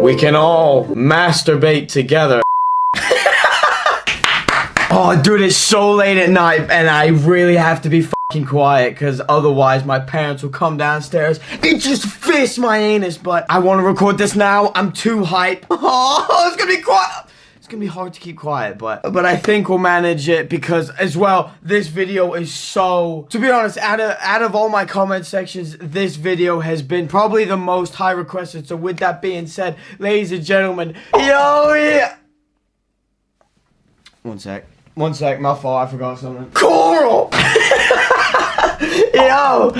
We can all masturbate together. Oh, dude, it's so late at night, and I really have to be fucking quiet, because otherwise my parents will come downstairs and just fist my anus. But I want to record this now. I'm too hype. Oh, it's gonna be quiet. It's gonna be hard to keep quiet, but I think we'll manage it, because as well, this video is so, to be honest, out of all my comment sections, this video has been probably the most high requested. So with that being said, ladies and gentlemen, yo, yeah. One sec, my fault, I forgot something. Coral! Yo!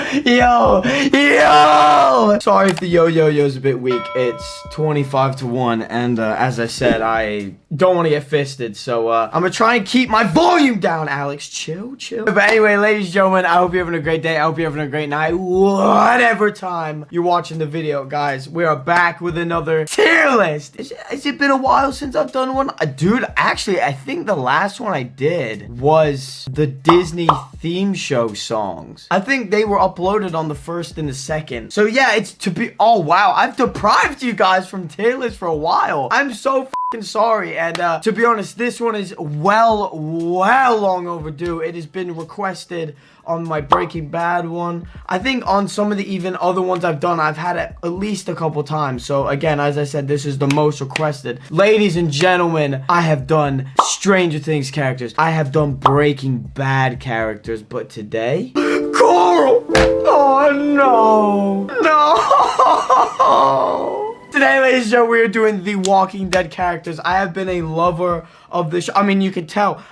Sorry if the yo-yo-yo's a bit weak. It's 25-1, and as I said, I don't want to get fisted, so I'm gonna try and keep my volume down, Alex. Chill. But anyway, ladies and gentlemen, I hope you're having a great day. I hope you're having a great night. Whatever time you're watching the video, guys, we are back with another tier list. Has it been a while since I've done one? Dude, actually, I think the last one I did was the Disney theme show songs. I think they were uploaded on the 1st and the 2nd. So yeah, it's to be, oh wow, I've deprived you guys from tier lists for a while. I'm so fucking sorry. And to be honest, this one is well long overdue. It has been requested on my Breaking Bad one. I think on some of the even other ones I've done, I've had it at least a couple times. So again, as I said, this is the most requested. Ladies and gentlemen, I have done Stranger Things characters. I have done Breaking Bad characters, but today, Coral! Oh no! Today, ladies and gentlemen, we are doing the Walking Dead characters. I have been a lover of this show. I mean, you can tell.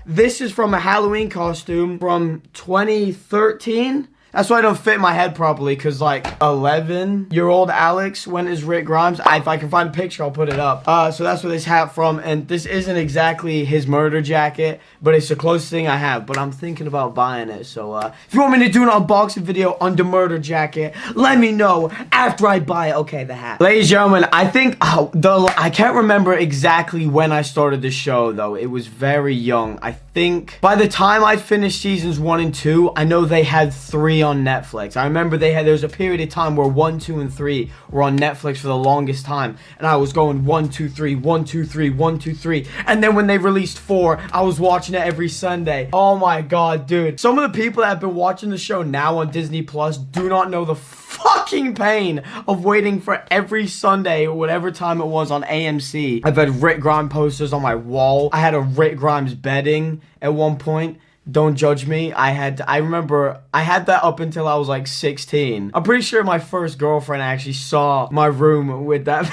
This is from a Halloween costume from 2013. That's why I don't fit my head properly, because like 11-year-old Alex went as Rick Grimes. If I can find a picture, I'll put it up. So that's where this hat from, and this isn't exactly his murder jacket, but it's the closest thing I have. But I'm thinking about buying it. So if you want me to do an unboxing video on the murder jacket, let me know after I buy it. Okay, the hat. Ladies and gentlemen, I think I can't remember exactly when I started the show though. It was very young. I think by the time I finished seasons 1 and 2, I know they had 3 on Netflix. I remember there was a period of time where 1, 2, and 3 were on Netflix for the longest time, and I was going 1, 2, 3, 1, 2, 3, 1, 2, 3, and then when they released 4, I was watching it every Sunday. Oh my god, dude. Some of the people that have been watching the show now on Disney Plus do not know the fucking pain of waiting for every Sunday or whatever time it was on AMC. I've had Rick Grimes posters on my wall. I had a Rick Grimes bedding at one point. Don't judge me. I remember I had that up until I was like 16. I'm pretty sure my first girlfriend actually saw my room with that.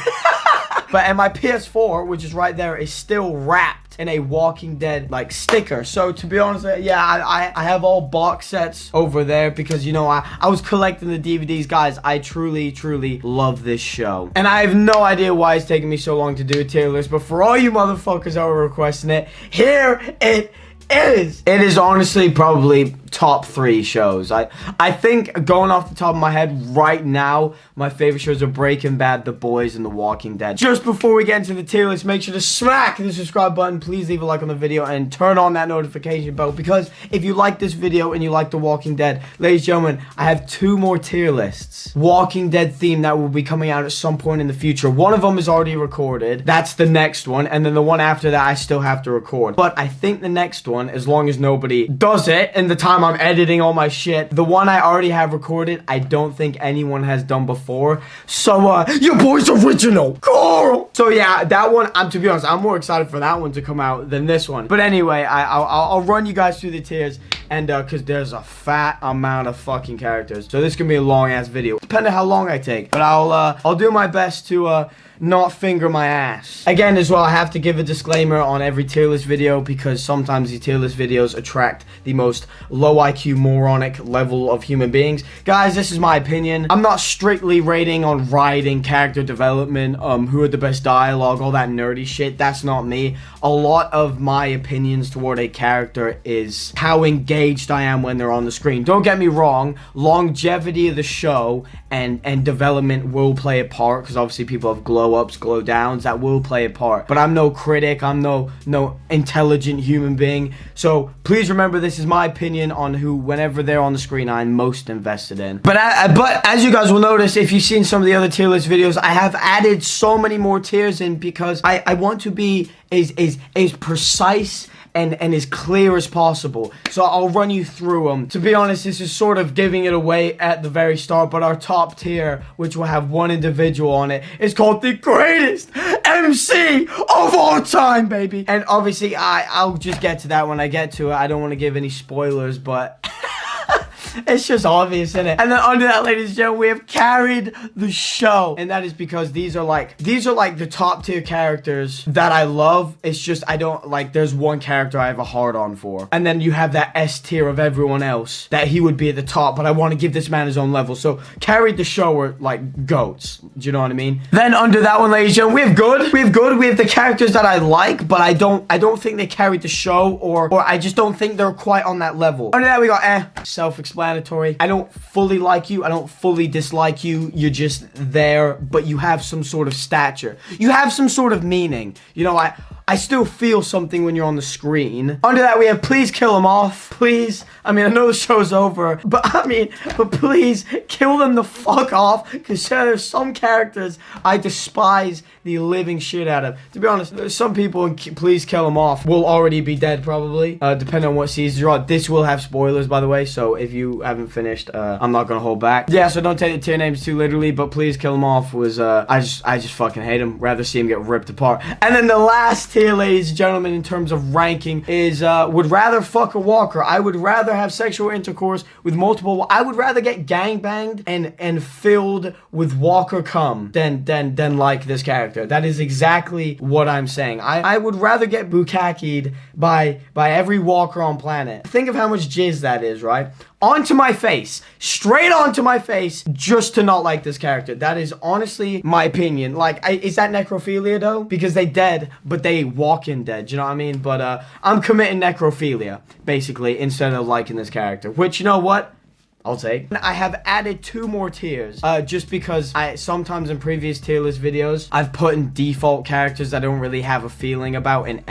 And my PS4, which is right there, is still wrapped in a Walking Dead like sticker. So to be honest, yeah, I have all box sets over there, because you know I was collecting the DVDs. Guys, I truly love this show, and I have no idea why it's taking me so long to do a tier list. But for all you motherfuckers that are requesting it, here it is. It is honestly probably top 3 shows. I think, going off the top of my head right now, my favorite shows are Breaking Bad, The Boys, and The Walking Dead. Just before we get into the tier list, make sure to smack the subscribe button. Please leave a like on the video and turn on that notification bell, because if you like this video and you like The Walking Dead, ladies and gentlemen, I have 2 more tier lists. Walking Dead theme that will be coming out at some point in the future. One of them is already recorded. That's the next one. And then the one after that, I still have to record. But I think the next one, as long as nobody does it in the time I'm editing all my shit, the one I already have recorded, I don't think anyone has done before. So your boy's original, Coral. So yeah, that one, to be honest, I'm more excited for that one to come out than this one. But anyway, I'll run you guys through the tiers, and because there's a fat amount of fucking characters, so this can be a long ass video, depending on how long I take. But I'll do my best to not finger my ass. Again, as well, I have to give a disclaimer on every tier list video, because sometimes these tier list videos attract the most low IQ moronic level of human beings. Guys, this is my opinion. I'm not strictly rating on writing, character development, who had the best dialogue, all that nerdy shit. That's not me. A lot of my opinions toward a character is how engaged I am when they're on the screen. Don't get me wrong, longevity of the show and development will play a part, because obviously people have glow glow-ups, glow-downs. That will play a part. But I'm no critic. I'm no intelligent human being. So please remember, this is my opinion on who, whenever they're on the screen, I'm most invested in. But as you guys will notice, if you've seen some of the other tier list videos, I have added so many more tiers in because I want to be as precise and as clear as possible. So I'll run you through them. To be honest, this is sort of giving it away at the very start, but our top tier, which will have one individual on it, is called the greatest MC of all time, baby. And obviously, I'll just get to that when I get to it. I don't want to give any spoilers, but it's just obvious, isn't it? And then under that, ladies and gentlemen, we have carried the show. And that is because these are like the top tier characters that I love. It's just, I don't, like, there's one character I have a hard on for. And then you have that S tier of everyone else that he would be at the top, but I want to give this man his own level. So carried the show are like goats. Do you know what I mean? Then under that one, ladies and gentlemen, we have good. We have the characters that I like, but I don't think they carried the show, or I just don't think they're quite on that level. Under that, we got self-explanatory. I don't fully like you. I don't fully dislike you. You're just there, but you have some sort of stature. You have some sort of meaning. You know, I still feel something when you're on the screen. Under that, we have please kill them off. Please. I mean, I know the show's over, but please kill them the fuck off, because there's some characters I despise the living shit out of. To be honest, there's some people in please kill them off will already be dead, probably, depending on what season you're on. This will have spoilers, by the way, so if you haven't finished, I'm not gonna hold back. Yeah, so don't take the tier names too literally, but please kill them off was, I just fucking hate him. Rather see him get ripped apart. And then the last tier, ladies and gentlemen, in terms of ranking, is would rather fuck a walker. I would rather have sexual intercourse with multiple. I would rather get gangbanged and filled with walker cum than like this character. That is exactly what I'm saying. I would rather get bukkakied by every walker on planet. Think of how much jizz that is, right? Onto my face, straight onto my face, just to not like this character. That is honestly my opinion. Like, is that necrophilia though? Because they dead, but they walk in dead. You know what I mean? But I'm committing necrophilia, basically, instead of liking this character. Which, you know what? I'll take. I have added 2 more tiers, just because sometimes in previous tier list videos, I've put in default characters that I don't really have a feeling about in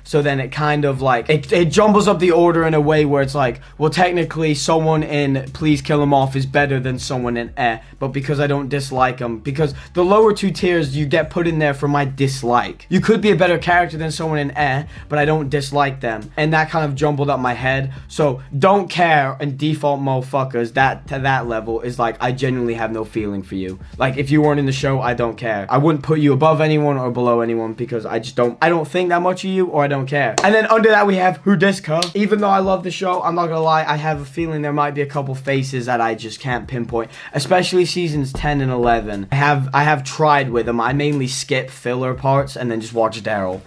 so then it kind of like, it jumbles up the order in a way where it's like, well, technically someone in please kill him off is better than someone in but because I don't dislike them, because the lower 2 tiers you get put in there for my dislike. You could be a better character than someone in but I don't dislike them, and that kind of jumbled up my head. So don't care and default motherfuckers, that to that level is like, I genuinely have no feeling for you. Like, if you weren't in the show, I don't care. I wouldn't put you above anyone or below anyone, because I don't think that much of you, or I don't care. And then under that, we have Hudiska. Even though I love the show, I'm not gonna lie, I have a feeling there might be a couple faces that I just can't pinpoint, especially seasons 10 and 11. I have tried with them. I mainly skip filler parts and then just watch Daryl.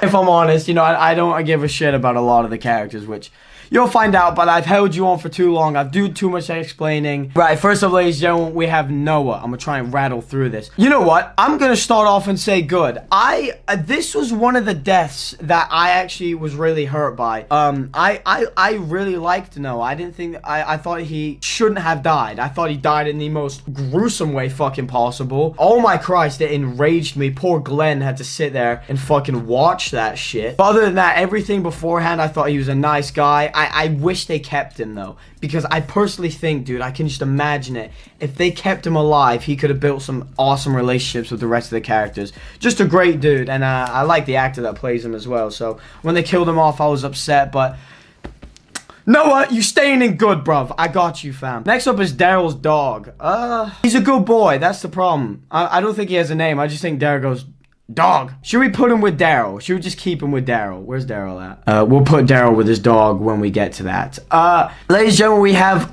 If I'm honest, you know, I don't give a shit about a lot of the characters, which you'll find out, but I've held you on for too long. I've done too much explaining. Right, first off, ladies and gentlemen, we have Noah. I'm gonna try and rattle through this. You know what? I'm gonna start off and say good. This was one of the deaths that I actually was really hurt by. I really liked Noah. I didn't think, I thought he shouldn't have died. I thought he died in the most gruesome way fucking possible. Oh my Christ, it enraged me. Poor Glenn had to sit there and fucking watch that shit. But other than that, everything beforehand, I thought he was a nice guy. I wish they kept him though, because I personally think, dude, I can just imagine it. If they kept him alive, he could have built some awesome relationships with the rest of the characters. Just a great dude, and I like the actor that plays him as well. So when they killed him off, I was upset, but Noah, you staying in good, bruv. I got you, fam. Next up is Daryl's dog. He's a good boy. That's the problem. I don't think he has a name. I just think Daryl goes, dog. Should we put him with Daryl? Should we just keep him with Daryl? Where's Daryl at? We'll put Daryl with his dog when we get to that. Ladies and gentlemen, we have,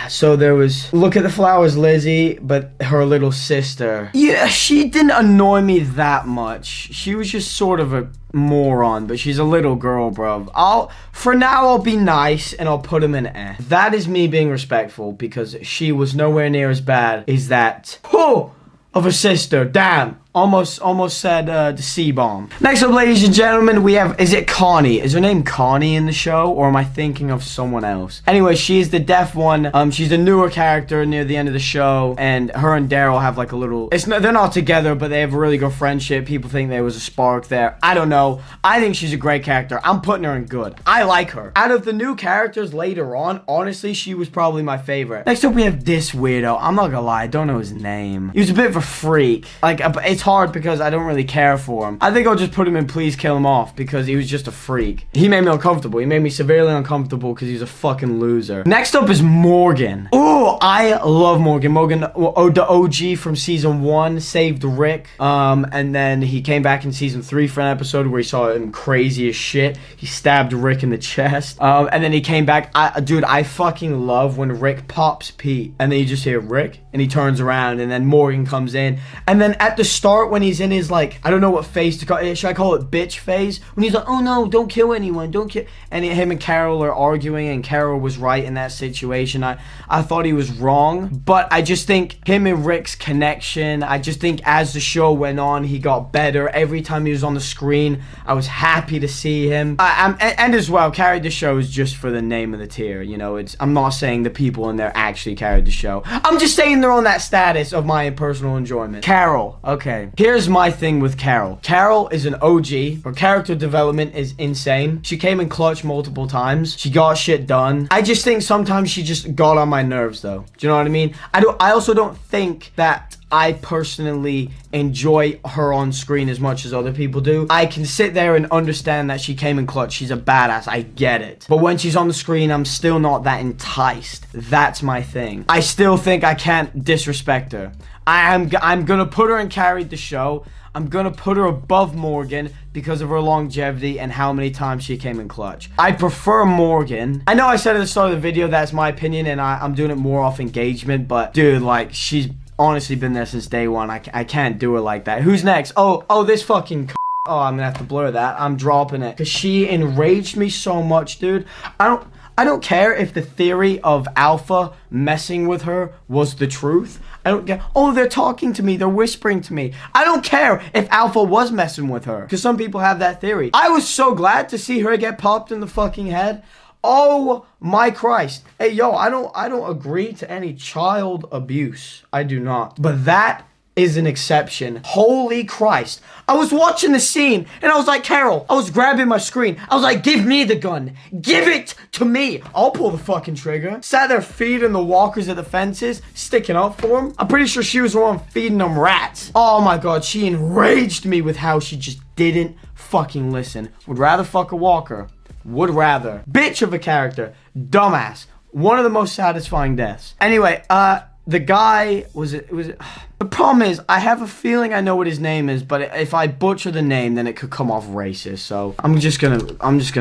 so there was, look at the flowers, Lizzie, but her little sister. Yeah, she didn't annoy me that much. She was just sort of a moron, but she's a little girl, bruv. For now, I'll be nice, and I'll put him in That is me being respectful, because she was nowhere near as bad as that, of a sister. Damn. Almost said the C-bomb. Next up, ladies and gentlemen, we have, is it Connie? Is her name Connie in the show, or am I thinking of someone else? Anyway, she's the deaf one. She's a newer character near the end of the show, and her and Daryl have like a little, they're not together, but they have a really good friendship. People think there was a spark there. I don't know. I think she's a great character. I'm putting her in good. I like her. Out of the new characters later on, honestly, she was probably my favorite. Next up, we have this weirdo. I'm not gonna lie, I don't know his name. He was a bit of a freak. Like, it's hard because I don't really care for him. I think I'll just put him in Please Kill Him Off because he was just a freak. He made me uncomfortable. He made me severely uncomfortable because he's a fucking loser. Next up is Morgan. Ooh, I love Morgan. Morgan, the OG from season 1, saved Rick. And then he came back in season 3 for an episode where he saw him crazy as shit. He stabbed Rick in the chest. And then he came back. Dude, I fucking love when Rick pops Pete. And then you just hear Rick, and he turns around, and then Morgan comes in. And then at the start, when he's in his, like, I don't know what phase to call it. Should I call it bitch phase? When he's like, oh no, don't kill anyone, don't kill. And him and Carol are arguing, and Carol was right in that situation. I thought he was wrong, but I just think him and Rick's connection, I just think as the show went on, he got better. Every time he was on the screen, I was happy to see him. And as well, carried the show is just for the name of the tier, you know. I'm not saying the people in there actually carried the show. I'm just saying they're on that status of my personal enjoyment. Carol, okay. Here's my thing with Carol. Carol is an OG. Her character development is insane. She came in clutch multiple times. She got shit done. I just think sometimes she just got on my nerves, though. Do you know what I mean? I also don't think that I personally enjoy her on screen as much as other people do. I can sit there and understand that she came in clutch. She's a badass. I get it. But when she's on the screen, I'm still not that enticed. That's my thing. I still think I can't disrespect her. I'm gonna put her and carried the show. I'm gonna put her above Morgan because of her longevity and how many times she came in clutch. I prefer Morgan. I know I said at the start of the video that's my opinion, and I'm doing it more off engagement, but dude, like, she's honestly been there since day one. I can't do her like that. Who's next? Oh, this fucking oh, I'm gonna have to blur that. I'm dropping it because she enraged me so much, dude. I don't care if the theory of Alpha messing with her was the truth. I don't care. Oh, they're talking to me. They're whispering to me. I don't care if Alpha was messing with her, because some people have that theory. I was so glad to see her get popped in the fucking head. Oh my Christ. Hey, yo, I don't agree to any child abuse. I do not. But that is an exception. Holy Christ. I was watching the scene and I was like, Carol, I was grabbing my screen. I was like, give me the gun. Give it to me. I'll pull the fucking trigger. Sat there feeding the walkers at the fences, sticking up for them. I'm pretty sure she was the one feeding them rats. Oh my God, she enraged me with how she just didn't fucking listen. Would rather fuck a walker. Would rather. Bitch of a character. Dumbass. One of the most satisfying deaths. Anyway, the guy, was it the problem is, I have a feeling I know what his name is, but if I butcher the name, then it could come off racist, so I'm just gonna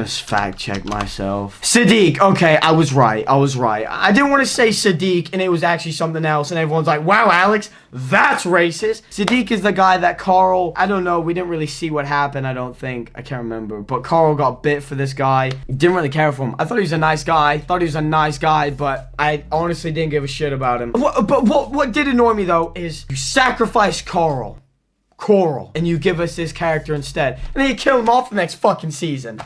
fact check myself. Sadiq, okay, I was right. I didn't want to say Sadiq, and it was actually something else, and everyone's like, wow, Alex, that's racist. Sadiq is the guy that Carl, I don't know, we didn't really see what happened, I don't think, I can't remember, but Carl got bit for this guy. Didn't really care for him. I thought he was a nice guy, but I honestly didn't give a shit about him. What did annoy me, though, is you sacrifice Coral, and you give us this character instead, and then you kill him off the next fucking season.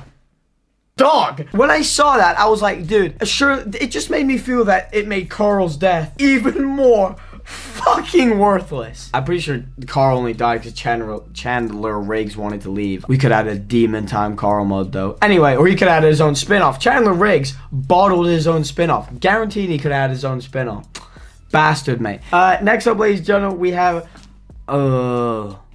Dog! When I saw that, I was like, dude, sure, it just made me feel that it made Carl's death even more fucking worthless. I'm pretty sure Carl only died because Chandler Riggs wanted to leave. We could add a demon time Carl mode, though. Anyway, or he could add his own spin-off. Chandler Riggs bottled his own spin-off. Guaranteed he could add his own spin-off. Bastard, mate. Next up, ladies and gentlemen, we have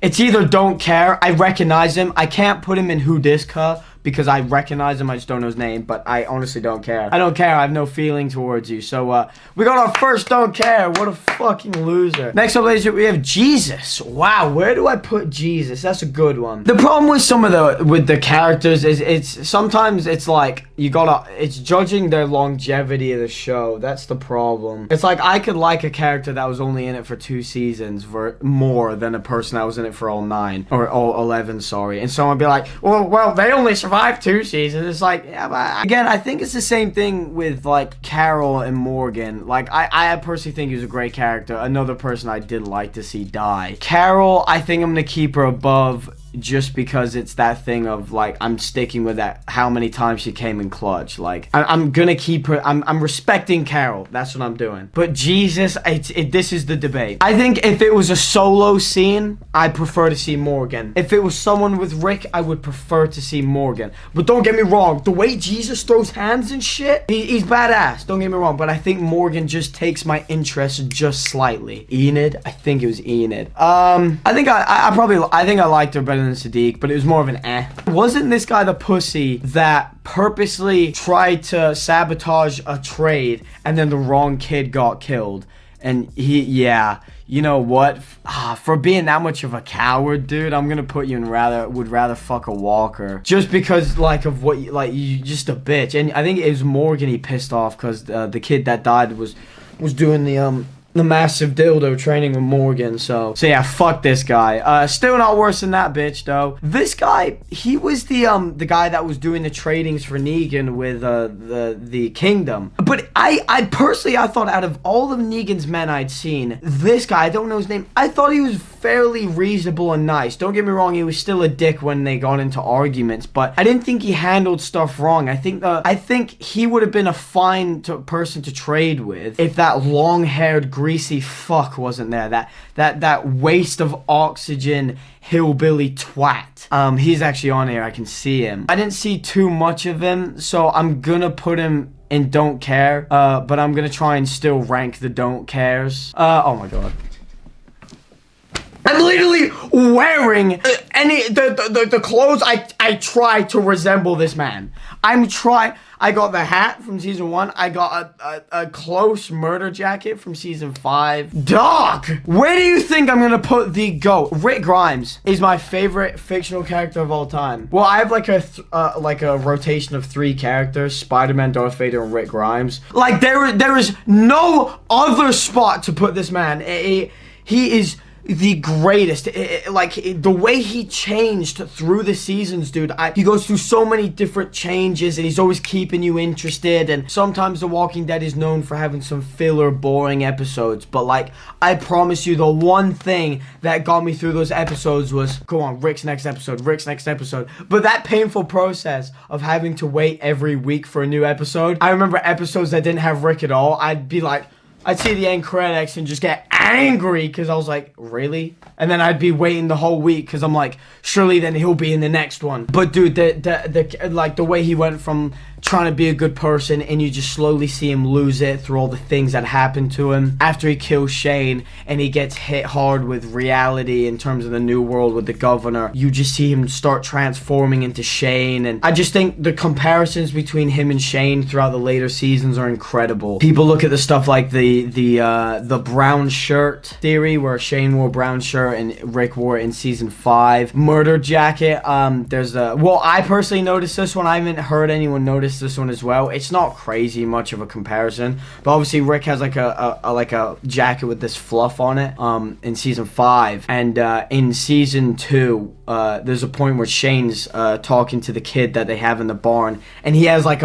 it's either don't care. I recognize him. I can't put him in Who Dis Cuh because I recognize him. I just don't know his name, but I honestly don't care. I don't care. I have no feeling towards you. So, we got our first don't care. What a fucking loser. Next up, ladies and gentlemen, we have Jesus. Wow, where do I put Jesus? That's a good one. The problem with some of the characters is sometimes it's like it's judging their longevity of the show. That's the problem. It's like I could like a character that was only in it for 2 seasons more than a person that was in it for all 9 or all 11, sorry. And someone would be like, well, they only survived survived 2 seasons. It's like, yeah, but again, I think it's the same thing with like Carol and Morgan. Like, I personally think he was a great character. Another person I did like to see die. Carol, I think I'm gonna keep her above, just because it's that thing of like, I'm sticking with that, how many times she came in clutch. Like, I'm gonna keep her, I'm respecting Carol. That's what I'm doing. But Jesus, this is the debate. I think if it was a solo scene, I'd prefer to see Morgan. If it was someone with Rick, I would prefer to see Morgan. But don't get me wrong, the way Jesus throws hands and shit, he's badass. Don't get me wrong, but I think Morgan just takes my interest just slightly. Enid? I think it was Enid. I think I liked her better than Sadiq, but it was more of an eh. Wasn't this guy the pussy that purposely tried to sabotage a trade and then the wrong kid got killed? And yeah, you know what? For being that much of a coward, dude, I'm gonna put you in would rather fuck a walker. Just because, like, of what, you just a bitch. And I think it was Morgan he pissed off because the kid that died was doing the massive dildo training with Morgan. So yeah, fuck this guy. Still not worse than that bitch though. This guy, he was the guy that was doing the tradings for Negan with the kingdom. But I personally, I thought out of all of Negan's men I'd seen, this guy, I don't know his name, I thought he was fairly reasonable and nice. Don't get me wrong, he was still a dick when they got into arguments, but I didn't think he handled stuff wrong. I think he would have been a fine person to trade with if that long-haired greasy fuck wasn't there. That waste of oxygen hillbilly twat. He's actually on here, I can see him. I didn't see too much of him, so I'm gonna put him in don't care, but I'm gonna try and still rank the don't cares. Oh my god. I'm literally wearing the clothes I try to resemble this man. I got the hat from season 1. I got a close murder jacket from season 5. Dog! Where do you think I'm gonna put the GOAT? Rick Grimes is my favorite fictional character of all time. Well, I have like a rotation of 3 characters: Spider-Man, Darth Vader, and Rick Grimes. Like, there is no other spot to put this man. He is the greatest. The way he changed through the seasons, dude. He goes through so many different changes, and he's always keeping you interested. And sometimes The Walking Dead is known for having some filler, boring episodes, but like, I promise you, the one thing that got me through those episodes was, go on, Rick's next episode, Rick's next episode. But that painful process of having to wait every week for a new episode. I remember episodes that didn't have Rick at all. I'd see the end credits and just get angry because I was like, really? And then I'd be waiting the whole week because I'm like, surely then he'll be in the next one. But dude, the way he went from trying to be a good person, and you just slowly see him lose it through all the things that happened to him after he kills Shane, and he gets hit hard with reality in terms of the new world with the governor. You just see him start transforming into Shane, and I just think the comparisons between him and Shane throughout the later seasons are incredible. People look at the stuff like the brown shirt theory, where Shane wore a brown shirt and Rick wore it in season 5. Murder jacket. I personally noticed this one. I haven't heard anyone notice this one as well. It's not crazy much of a comparison, but obviously Rick has like a jacket with this fluff on it in season 5, and in season 2 there's a point where Shane's talking to the kid that they have in the barn, and he has like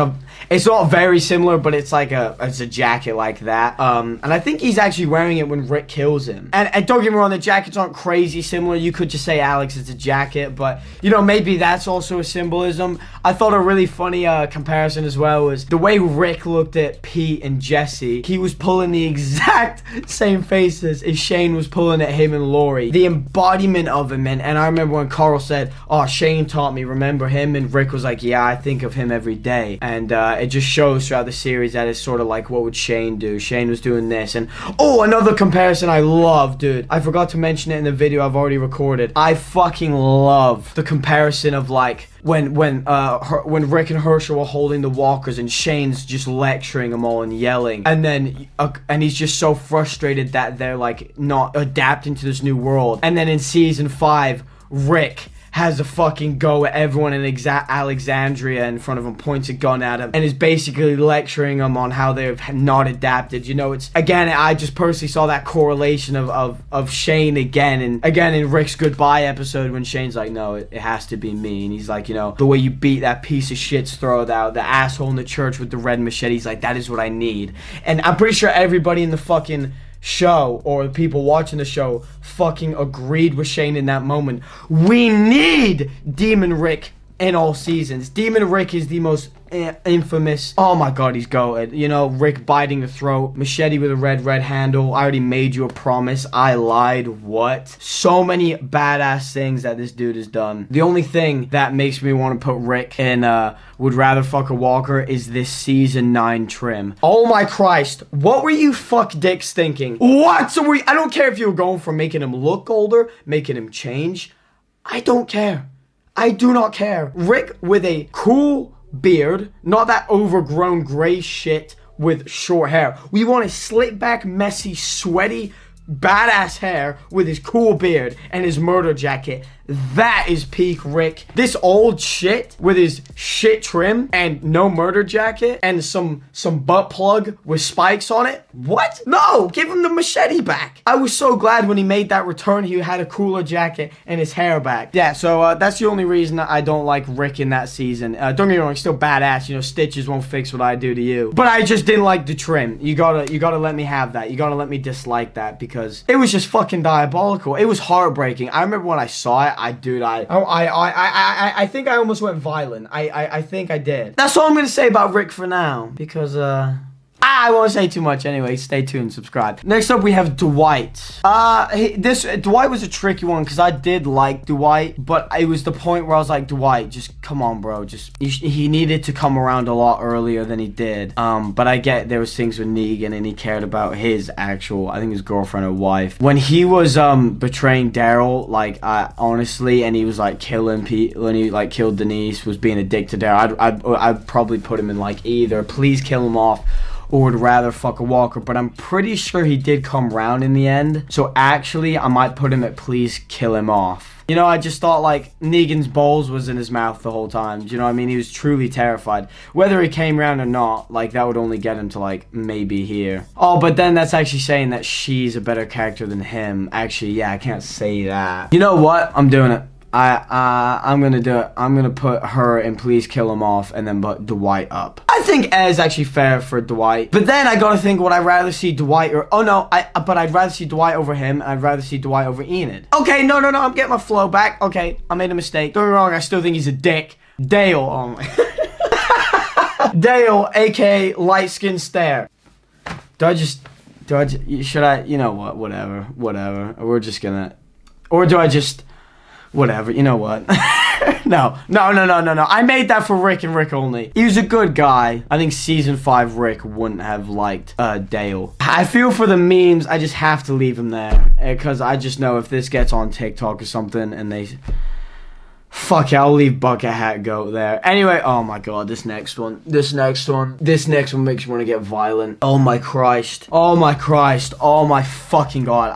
it's not very similar, but it's like it's a jacket like that, and I think he's actually wearing it when Rick kills him. And don't get me wrong, the jackets aren't crazy similar. You could just say, Alex, it's a jacket, but you know, maybe that's also a symbolism. I thought a really funny comparison as well was the way Rick looked at Pete and Jesse. He was pulling the exact same faces as Shane was pulling at him and Lori. The embodiment of him, and I remember when Carl said, oh, Shane taught me, remember him? And Rick was like, yeah, I think of him every day. And it just shows throughout the series that it's sort of like, what would Shane do? Shane was doing this. And oh, another comparison I love, dude. I forgot to mention it in the video I've already recorded. I fucking love the comparison of like when Rick and Herschel were holding the walkers and Shane's just lecturing them all and yelling, and then and he's just so frustrated that they're like not adapting to this new world. And then in season 5, Rick has a fucking go at everyone in Alexandria in front of him, points a gun at him, and is basically lecturing them on how they've not adapted. You know, it's, again, I just personally saw that correlation of Shane again, and again in Rick's goodbye episode when Shane's like, no, it has to be me, and he's like, you know, the way you beat that piece of shit's throat out, the asshole in the church with the red machete, he's like, that is what I need. And I'm pretty sure everybody in the fucking show, or the people watching the show, fucking agreed with Shane in that moment. We need Demon Rick in all seasons. Demon Rick is the most infamous. Oh my god, he's goated. You know, Rick biting the throat, machete with a red handle. I already made you a promise, I lied. What? So many badass things that this dude has done. The only thing that makes me want to put Rick in Would Rather Fuck a Walker is this season 9 trim. Oh my Christ, what were you fuck dicks thinking? What? So I don't care if you were going for making him look older, making him change. I don't care. I do not care. Rick with a cool beard, not that overgrown gray shit with short hair. We want a slick back, messy, sweaty, badass hair with his cool beard and his murder jacket. That is peak Rick. This old shit with his shit trim and no murder jacket and some butt plug with spikes on it. What? No, give him the machete back. I was so glad when he made that return he had a cooler jacket and his hair back. Yeah, so that's the only reason I don't like Rick in that season. Don't get me wrong, he's still badass. You know, stitches won't fix what I do to you. But I just didn't like the trim. You gotta let me have that. You gotta let me dislike that because it was just fucking diabolical. It was heartbreaking. I remember when I saw it, I think I almost went violent. I think I did. That's all I'm gonna say about Rick for now, because I won't say too much anyway. Stay tuned, subscribe. Next up, we have Dwight. Dwight was a tricky one because I did like Dwight, but it was the point where I was like, Dwight, just come on, bro. He needed to come around a lot earlier than he did. But I get there was things with Negan and he cared about his actual, I think his girlfriend or wife. When he was betraying Daryl, like honestly, and he was like killing people, when he like killed Denise, was being a dick to Daryl, I'd probably put him in like either please kill him off or Would Rather Fuck a Walker, but I'm pretty sure he did come round in the end. So actually, I might put him at please kill him off. You know, I just thought like Negan's balls was in his mouth the whole time. Do you know what I mean? He was truly terrified. Whether he came round or not, like that would only get him to like maybe here. Oh, but then that's actually saying that she's a better character than him. Actually, yeah, I can't say that. You know what? I'm doing it. I'm gonna do it. I'm gonna put her in please kill him off and then put Dwight up. I think A is actually fair for Dwight. But then I gotta think, would I rather see Dwight or, oh no, but I'd rather see Dwight over him. I'd rather see Dwight over Enid. Okay, no, I'm getting my flow back. Okay, I made a mistake. Don't get me wrong, I still think he's a dick. Dale, oh my. Dale, aka light skin stare. Should I, you know what, whatever. We're just gonna, or do I just, whatever, you know what? No. I made that for Rick and Rick only. He was a good guy. I think season 5 Rick wouldn't have liked Dale. I feel for the memes, I just have to leave him there. Because I just know if this gets on TikTok or something and they... Fuck it, I'll leave Bucket Hat Goat there. Anyway, oh my god, this next one makes you want to get violent. Oh my Christ. Oh my fucking god.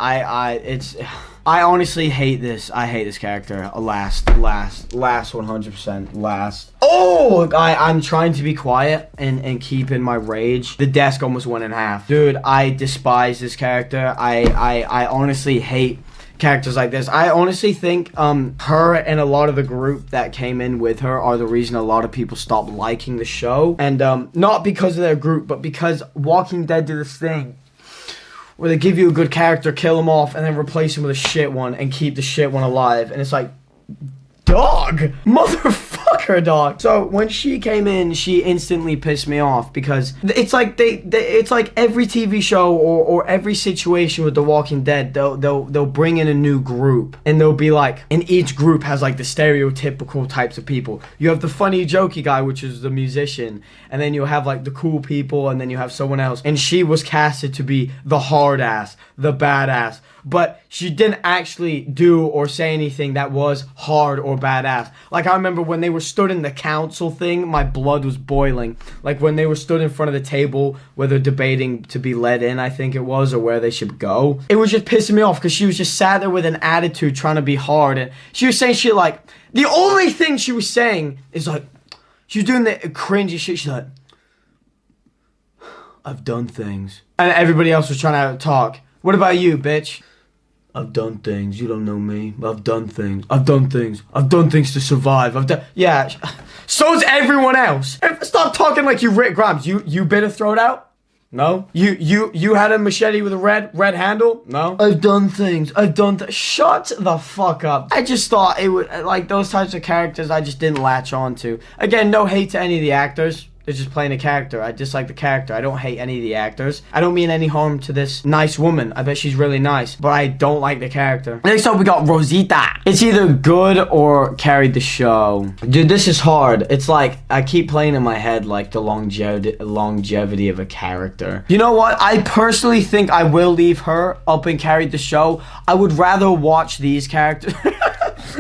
I honestly hate this. I hate this character. Last 100%. Last. Oh, I'm trying to be quiet and keep in my rage. The desk almost went in half. Dude, I despise this character. I honestly hate characters like this. I honestly think her and a lot of the group that came in with her are the reason a lot of people stopped liking the show. And not because of their group, but because Walking Dead did this thing where they give you a good character, kill him off, and then replace him with a shit one and keep the shit one alive. And it's like, dog, motherfucker, dog. So when she came in, she instantly pissed me off because it's like it's like every TV show or every situation with The Walking Dead, they'll bring in a new group and they'll be like, and each group has like the stereotypical types of people. You have the funny, jokey guy, which is the musician, and then you'll have like the cool people, and then you have someone else. And she was casted to be the hard ass, the badass. But she didn't actually do or say anything that was hard or badass. Like, I remember when they were were stood in the council thing, my blood was boiling. Like when they were stood in front of the table where they're debating to be let in, I think it was, or where they should go. It was just pissing me off because she was just sat there with an attitude trying to be hard, and she was saying shit like, the only thing she was saying is like, she was doing the cringy shit. She's like, I've done things. And everybody else was trying to talk. What about you, bitch? I've done things. You don't know me. I've done things. I've done things. I've done things to survive. Yeah. So's everyone else. Stop talking like you Rick Grimes. You bit a throat out? No. You had a machete with a red handle? No. I've done things. Shut the fuck up. I just thought it would, like, those types of characters I just didn't latch on to. Again, no hate to any of the actors. They're just playing a character. I dislike the character. I don't hate any of the actors. I don't mean any harm to this nice woman. I bet she's really nice, but I don't like the character. Next up, we got Rosita. It's either good or carried the show. Dude, this is hard. It's like, I keep playing in my head like the longevity of a character. You know what? I personally think I will leave her up and carried the show. I would rather watch these characters.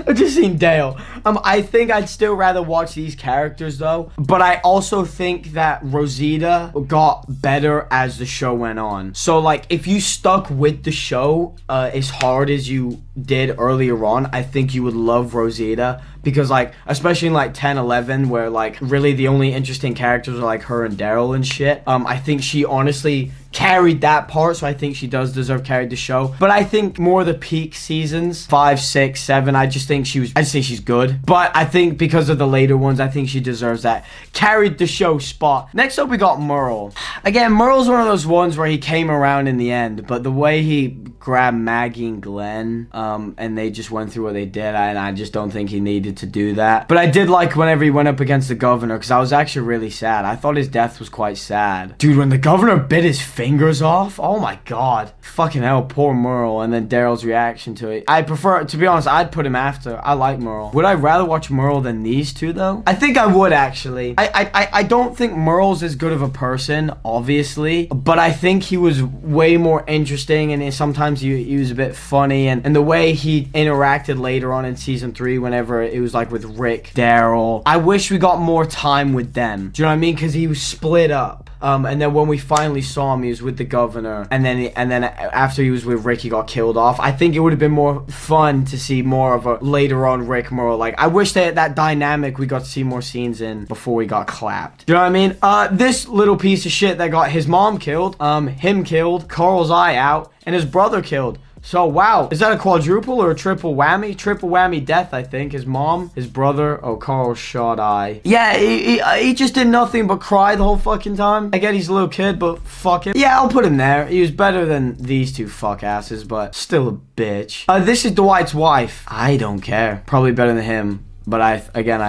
I just seen Dale. I think I'd still rather watch these characters though, but I also think that Rosita got better as the show went on. So like, if you stuck with the show as hard as you did earlier on, I think you would love Rosita, because like, especially in like 10, 11, where like really the only interesting characters are like her and Daryl and shit. I think she honestly carried that part, so I think she does deserve carried the show. But I think more the peak seasons, 5, 6, 7, I just think I'd say she's good. But I think because of the later ones, I think she deserves that carried the show spot. Next up, we got Merle. Again, Merle's one of those ones where he came around in the end, but the way he grabbed Maggie and Glenn, and they just went through what they did, and I just don't think he needed to do that. But I did like whenever he went up against the governor, because I was actually really sad. I thought his death was quite sad. Dude, when the governor bit his fingers off, oh my god. Fucking hell, poor Merle. And then Daryl's reaction to it. I prefer, to be honest, I'd put him after. I like Merle. Would I rather watch Merle than these two, though? I think I would, actually. I don't think Merle's as good of a person, obviously, but I think he was way more interesting, and sometimes he was a bit funny, and the way he interacted later on in season 3, whenever it was like with Rick, Daryl. I wish we got more time with them. Do you know what I mean? Because he was split up. And then when we finally saw him, he was with the governor, and then after he was with Rick, he got killed off. I think it would have been more fun to see more of a later on Rick Merle. Like, I wish that dynamic we got to see more scenes in before we got clapped. Do you know what I mean? This little piece of shit that got his mom killed, him killed, Carl's eye out, and his brother killed. So, wow. Is that a quadruple or a triple whammy? Triple whammy death, I think. His mom, his brother, Carl's shot eye. Yeah, he just did nothing but cry the whole fucking time. I get he's a little kid, but fuck him. Yeah, I'll put him there. He was better than these two fuck asses, but still a bitch. This is Dwight's wife. I don't care. Probably better than him. But I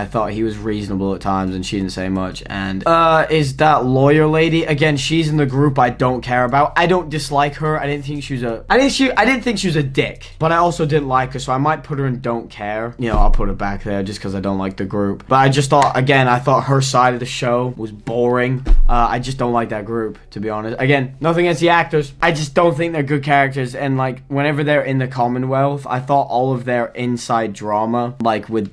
thought he was reasonable at times, and she didn't say much. And is that lawyer lady? Again, she's in the group I don't care about. I don't dislike her. I didn't think she was I didn't think she was a dick, but I also didn't like her, so I might put her in don't care. You know, I'll put her back there just because I don't like the group. But I just thought, again, I thought her side of the show was boring. I just don't like that group, to be honest. Again, nothing against the actors. I just don't think they're good characters. And like, whenever they're in the Commonwealth, I thought all of their inside drama, like with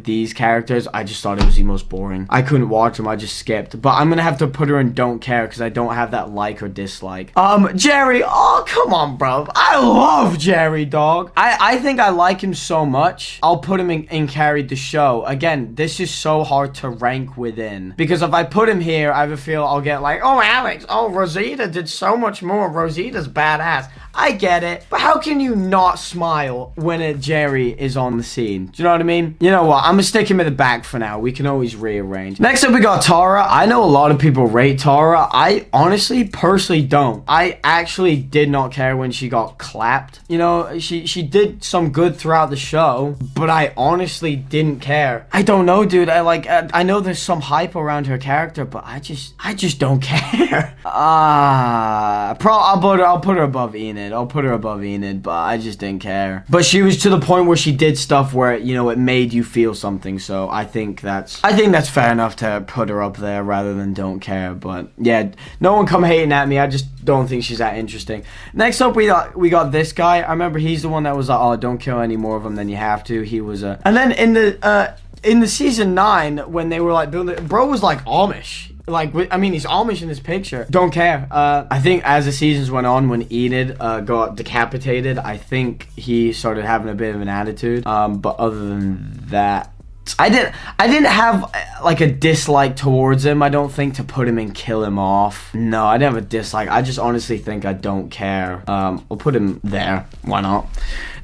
these characters, I just thought it was the most boring. I couldn't watch them. I just skipped. But I'm gonna have to put her in don't care because I don't have that like or dislike. Jerry. Oh, come on, bro. I love Jerry, dog. I think I like him so much. I'll put him in carried the show. Again, this is so hard to rank within, because if I put him here, I have a feel I'll get like, oh, Alex, oh, Rosita did so much more. Rosita's badass. I get it, but how can you not smile when a Jerry is on the scene? Do you know what I mean? You know what? I'm gonna stick him in the back for now. We can always rearrange. Next up, we got Tara. I know a lot of people rate Tara. I honestly, personally don't. I actually did not care when she got clapped. You know, she did some good throughout the show, but I honestly didn't care. I don't know, dude. I know there's some hype around her character, but I just don't care. I'll put her above Enid. I'll put her above Enid, but I just didn't care. But she was to the point where she did stuff where, you know, it made you feel something. So I think that's fair enough to put her up there rather than don't care. But yeah, no one come hating at me. I just don't think she's that interesting. Next up, we got this guy. I remember he's the one that was like, oh, don't kill any more of them than you have to. He was and then in the in the season 9 when they were like building, bro was like Amish. Like, I mean, he's Amish in this picture. Don't care. I think as the seasons went on, when Enid got decapitated, I think he started having a bit of an attitude. But other than that, I didn't have like a dislike towards him. I don't think to put him and kill him off. No, I didn't have a dislike. I just honestly think I don't care. I'll put him there. Why not?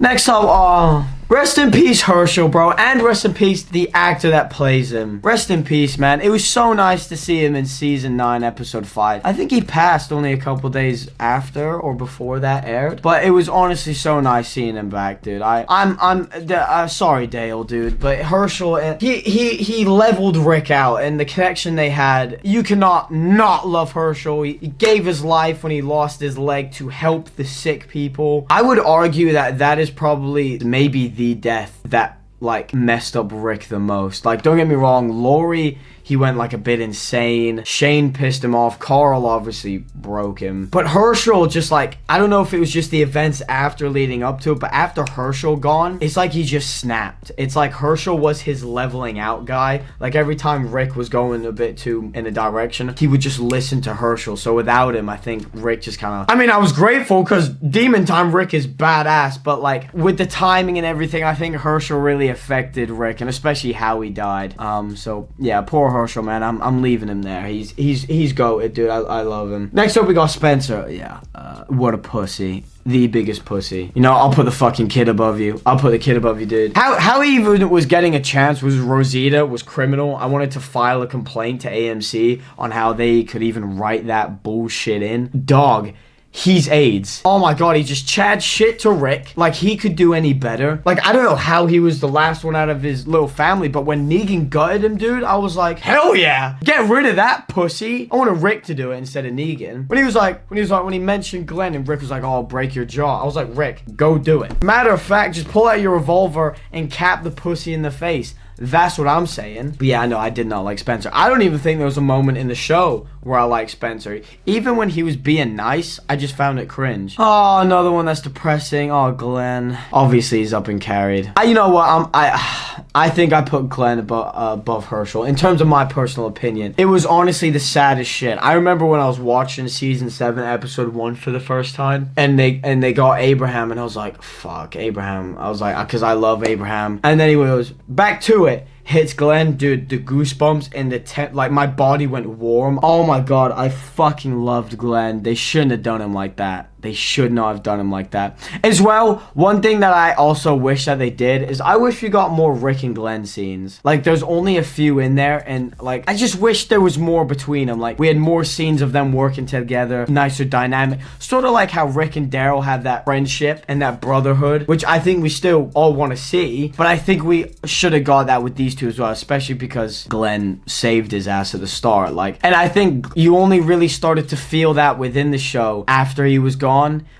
Next up, rest in peace, Herschel, bro. And rest in peace, the actor that plays him. Rest in peace, man. It was so nice to see him in season 9, episode 5. I think he passed only a couple days after or before that aired. But it was honestly so nice seeing him back, dude. I'm sorry, Dale, dude. But Herschel, he leveled Rick out, and the connection they had, you cannot not love Herschel. He gave his life when he lost his leg to help the sick people. I would argue that is probably maybe the death that like messed up Rick the most. Like, don't get me wrong, Lori, he went like a bit insane. Shane pissed him off. Carl obviously broke him. But Herschel just like, I don't know if it was just the events after leading up to it, but after Herschel gone, it's like he just snapped. It's like Herschel was his leveling out guy. Like every time Rick was going a bit too in a direction, he would just listen to Herschel. So without him, I think Rick just kind of, I mean, I was grateful because Demon Time Rick is badass, but like with the timing and everything, I think Herschel really affected Rick, and especially how he died. So yeah, poor Herschel, man. I'm leaving him there. He's goated, dude. I love him. Next up, we got Spencer. Yeah, what a pussy. The biggest pussy. You know, I'll put the fucking kid above you. I'll put the kid above you, dude. How he even was getting a chance was Rosita was criminal. I wanted to file a complaint to AMC on how they could even write that bullshit in. Dog. He's AIDS. Oh my god, he just chat shit to Rick like he could do any better. Like, I don't know how he was the last one out of his little family, but when Negan gutted him, dude, I was like, hell yeah, get rid of that pussy. I wanted Rick to do it instead of Negan. When he mentioned Glenn and Rick was like, oh, I'll break your jaw, I was like, Rick, go do it. Matter of fact, just pull out your revolver and cap the pussy in the face. That's what I'm saying. But yeah, no, I did not like Spencer. I don't even think there was a moment in the show where I liked Spencer. Even when he was being nice, I just found it cringe. Oh, another one that's depressing. Oh, Glenn. Obviously, he's up and carried. You know what? I think I put Glenn above Herschel. In terms of my personal opinion, it was honestly the saddest shit. I remember when I was watching season 7, episode 1 for the first time, and they got Abraham, and I was like, fuck, Abraham. I was like, because I love Abraham. And then he goes, back to it. Hits Glenn, dude, the goosebumps and the like my body went warm. Oh my god, I fucking loved Glenn. They shouldn't have done him like that. They should not have done him like that. As well, one thing that I also wish that they did is I wish we got more Rick and Glenn scenes. Like, there's only a few in there, and like, I just wish there was more between them. Like, we had more scenes of them working together, nicer dynamic. Sort of like how Rick and Daryl have that friendship and that brotherhood, which I think we still all want to see. But I think we should have got that with these two as well, especially because Glenn saved his ass at the start. Like, and I think you only really started to feel that within the show after he was gone.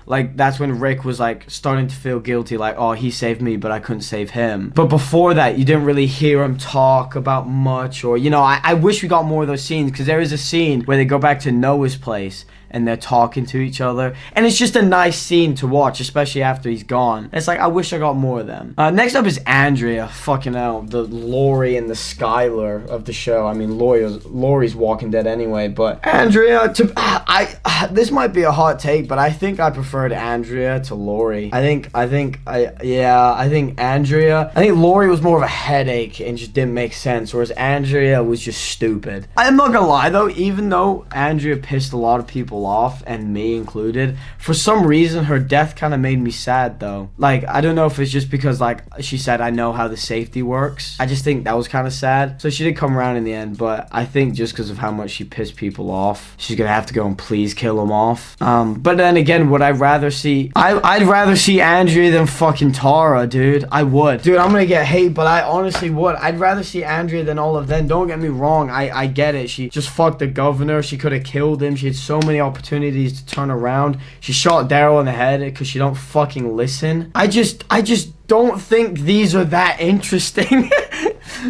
Like, that's when Rick was like starting to feel guilty, like, oh, he saved me but I couldn't save him. But before that, you didn't really hear him talk about much, or, you know, I wish we got more of those scenes, because there is a scene where they go back to Noah's place and they're talking to each other, and it's just a nice scene to watch, especially after he's gone. It's like, I wish I got more of them. Next up is Andrea. Fucking hell, the Lori and the Skylar of the show. I mean, Lori's Walking Dead anyway, but Andrea, this might be a hot take, but I think I preferred Andrea to Lori. I think Andrea, I think Lori was more of a headache and just didn't make sense, whereas Andrea was just stupid. I'm not gonna lie though, even though Andrea pissed a lot of people off, and me included, for some reason her death kind of made me sad though. Like, I don't know if it's just because like she said, I know how the safety works. I just think that was kind of sad. So she did come around in the end, but I think just because of how much she pissed people off, she's gonna have to go and please kill them off. But then again, would I rather see, I'd rather see Andrea than fucking Tara, dude. I would. Dude, I'm gonna get hate, but I honestly would. I'd rather see Andrea than all of them. Don't get me wrong, I get it. She just fucked the governor. She could have killed him. She had so many opportunities to turn around. She shot Daryl in the head because she don't fucking listen. I just don't think these are that interesting.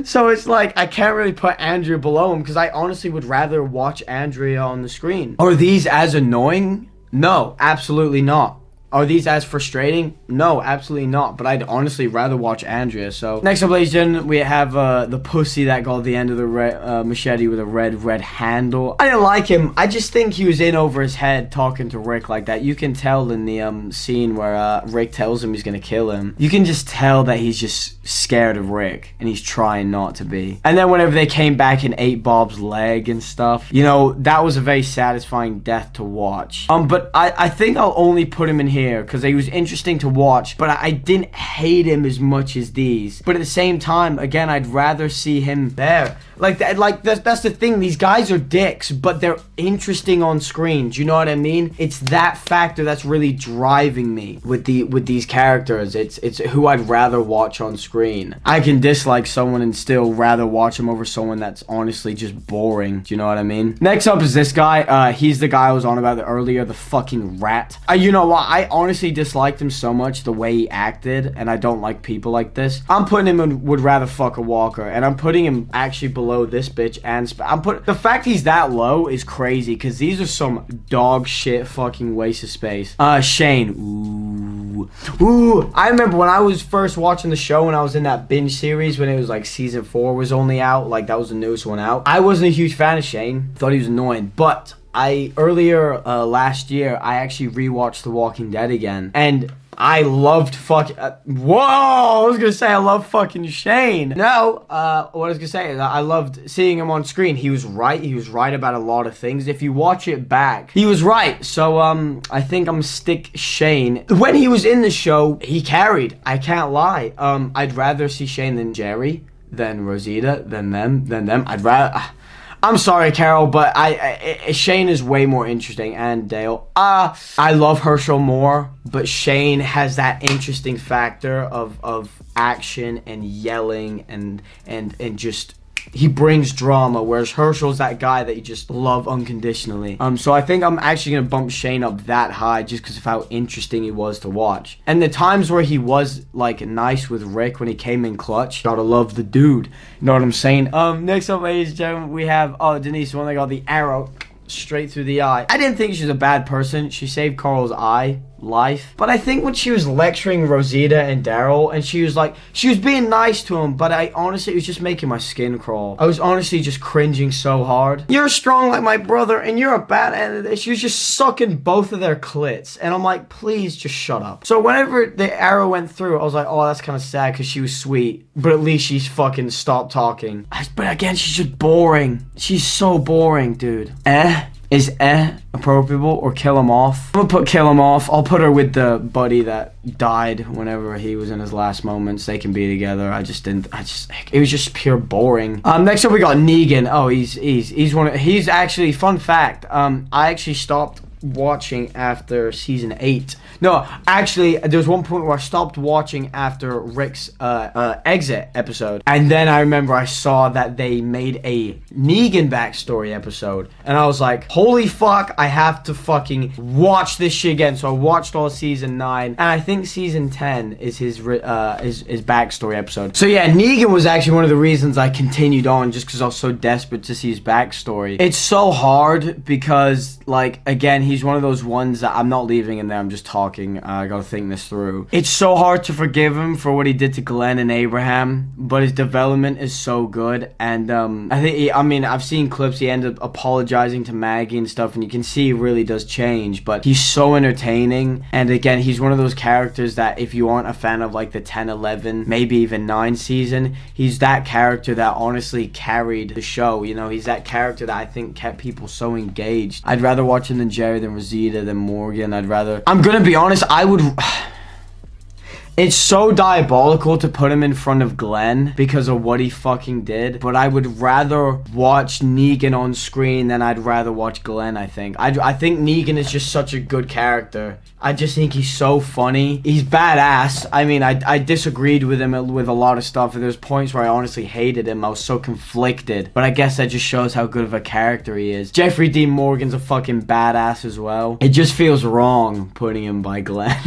So it's like, I can't really put Andrea below him, because I honestly would rather watch Andrea on the screen. Are these as annoying? No, absolutely not. Are these as frustrating? No, absolutely not. But I'd honestly rather watch Andrea. So next up, ladies and gentlemen, we have the pussy that got the end of the machete with a red handle. I didn't like him. I just think he was in over his head talking to Rick like that. You can tell in the scene where Rick tells him he's gonna kill him. You can just tell that he's just scared of Rick and he's trying not to be. And then whenever they came back and ate Bob's leg and stuff, you know, that was a very satisfying death to watch. But I think I'll only put him in here because he was interesting to watch, but I didn't hate him as much as these. But at the same time, again, I'd rather see him there. Like that's the thing. These guys are dicks, but they're interesting on screen. Do you know what I mean? It's that factor that's really driving me with these characters. It's who I'd rather watch on screen. I can dislike someone and still rather watch them over someone that's honestly just boring. Do you know what I mean? Next up is this guy. He's the guy I was on about earlier, the fucking rat. You know what? I honestly disliked him so much the way he acted, and I don't like people like this. I'm putting him in would rather fuck a walker, and I'm putting him actually below this bitch and the fact he's that low is crazy because these are some dog shit fucking waste of space. Shane. Ooh. I remember when I was first watching the show when I was in that binge series when it was like season 4 was only out, like that was the newest one out. I wasn't a huge fan of Shane. Thought he was annoying, but earlier last year I actually rewatched The Walking Dead again, and I loved fucking whoa, I was gonna say I love fucking Shane. No, what I was gonna say is I loved seeing him on screen. He was right about a lot of things. If you watch it back, he was right. So I think I'm stick Shane. When he was in the show, he carried. I can't lie. I'd rather see Shane than Jerry, than Rosita, than them. I'd rather I'm sorry, Carol, but Shane is way more interesting, and Dale. I love Herschel more, but Shane has that interesting factor of action and yelling and just he brings drama, whereas Herschel's that guy that you just love unconditionally. So I think I'm actually gonna bump Shane up that high just because of how interesting he was to watch. And the times where he was like nice with Rick when he came in clutch, gotta love the dude. You know what I'm saying? Next up, ladies and gentlemen, we have Denise, the one that got the arrow straight through the eye. I didn't think she was a bad person. She saved Carl's life. But I think when she was lecturing Rosita and Daryl, and she was being nice to him, but I honestly, it was just making my skin crawl. I was honestly just cringing so hard. You're strong like my brother, and you're a bad end. She was just sucking both of their clits, and I'm like, please just shut up. So whenever the arrow went through, I was like, oh, that's kind of sad because she was sweet, but at least she's fucking stopped talking. But again, she's just boring. She's so boring, dude. Is appropriate or kill him off? I'm gonna put kill him off. I'll put her with the buddy that died whenever he was in his last moments. They can be together. It was just pure boring. Next up we got Negan. Oh, he's actually, fun fact, I actually stopped watching after season 8. No, actually, there was one point where I stopped watching after Rick's exit episode. And then I remember I saw that they made a Negan backstory episode. And I was like, holy fuck, I have to fucking watch this shit again. So I watched all season 9. And I think season 10 is his backstory episode. So yeah, Negan was actually one of the reasons I continued on, just because I was so desperate to see his backstory. It's so hard because, like, again, he's one of those ones that I'm not leaving in there. I'm just talking. I gotta think this through. It's so hard to forgive him for what he did to Glenn and Abraham, but his development is so good. And I've seen clips. He ended up apologizing to Maggie and stuff, and you can see he really does change. But he's so entertaining. And again, he's one of those characters that if you aren't a fan of like the 10, 11, maybe even 9 season, he's that character that honestly carried the show. You know, he's that character that I think kept people so engaged. I'd rather watch him than Jerry, than Rosita, than Morgan. I'm gonna be honest, it's so diabolical to put him in front of Glenn because of what he fucking did, but I would rather watch Negan on screen than I'd rather watch Glenn, I think. I think Negan is just such a good character. I just think he's so funny. He's badass. I mean, I disagreed with him with a lot of stuff, and there's points where I honestly hated him. I was so conflicted, but I guess that just shows how good of a character he is. Jeffrey Dean Morgan's a fucking badass as well. It just feels wrong putting him by Glenn.